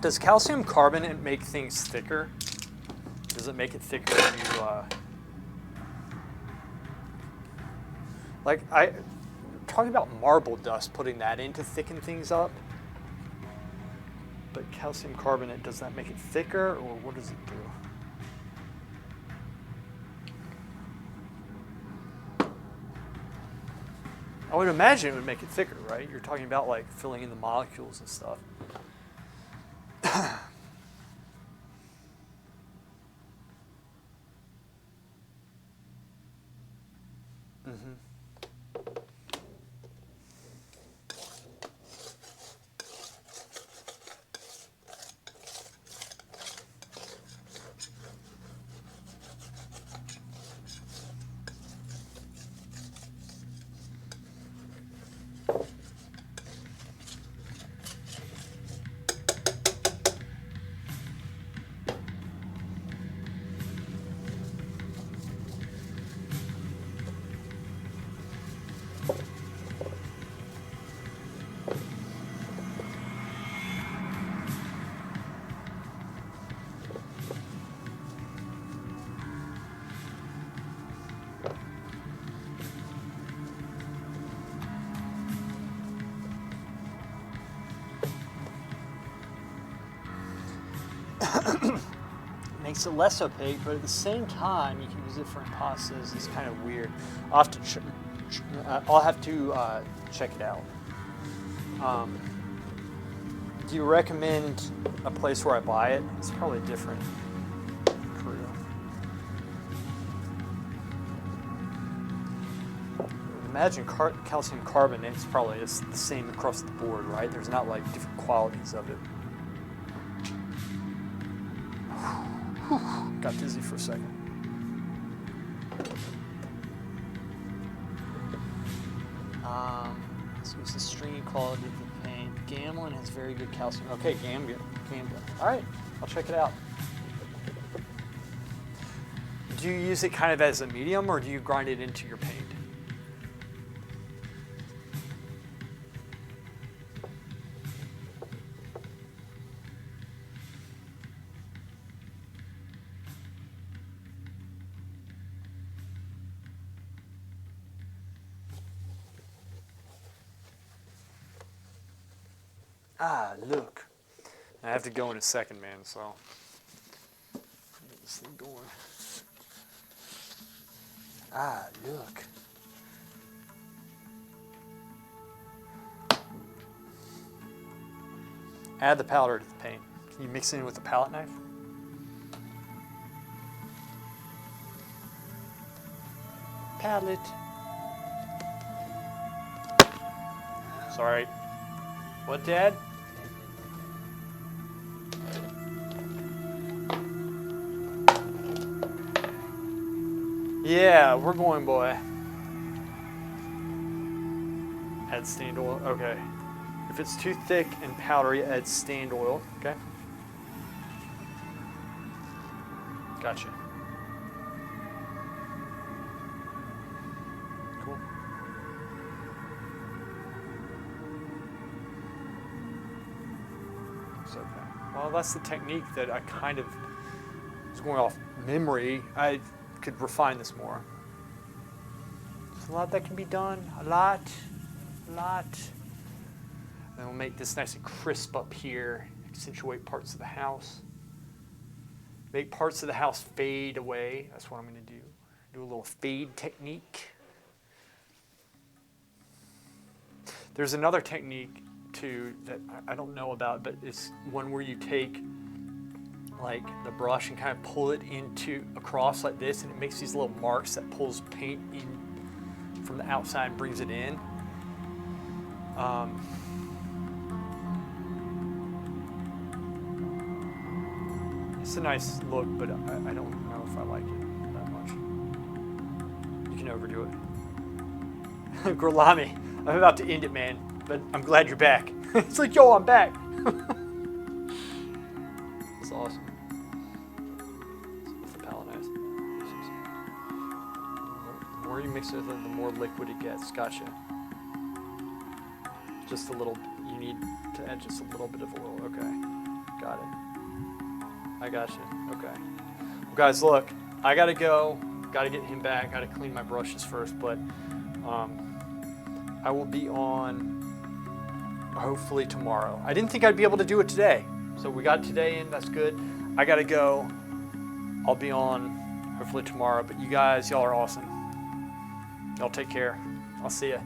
Does calcium carbonate make things thicker? Does it make it thicker when you, talking about marble dust, putting that in to thicken things up? But calcium carbonate, does that make it thicker, or what does it do? I would imagine it would make it thicker, right? You're talking about like filling in the molecules and stuff. Makes it less opaque, but at the same time, you can use it for impastas. It's kind of weird. I'll have to check it out. Do you recommend a place where I buy it? It's probably different. Peru. Imagine calcium carbonate is probably the same across the board, right? There's not like different qualities of it. Got dizzy for a second. So it's the stringy quality of the paint. Gamblin has very good calcium. Okay, Gamblin. All right, I'll check it out. Do you use it kind of as a medium, or do you grind it into your paint? Ah, look. I have to go in a second, man, so get this thing going. Ah, look. Add the powder to the paint. Can you mix it in with a palette knife? Palette. Sorry. What, Dad? Yeah, we're going, boy. Add stained oil. Okay. If it's too thick and powdery, add stained oil. Okay. Gotcha. Cool. So, okay. Well, that's the technique that I kind of was going off memory. I could refine this more. There's a lot that can be done. A lot. And we'll make this nice and crisp up here. Accentuate parts of the house. Make parts of the house fade away. That's what I'm going to do. Do a little fade technique. There's another technique too that I don't know about, but it's one where you take like the brush and kind of pull it across like this, and it makes these little marks that pulls paint in from the outside and brings it in. It's a nice look, but I don't know if I like it that much. You can overdo it. Gorlami, I'm about to end it, man, but I'm glad you're back. It's like, yo, I'm back. It's awesome. It's the paladinized. The more you mix it, the more liquid it gets. Gotcha. Just a little, you need to add just a little bit of oil. Okay, got it. I gotcha. Okay. Well, guys, look, I gotta go. Gotta get him back. Gotta clean my brushes first, but I will be on hopefully tomorrow. I didn't think I'd be able to do it today, so we got today in. That's good. I gotta go. I'll be on hopefully tomorrow. But you guys, y'all are awesome. Y'all take care. I'll see ya.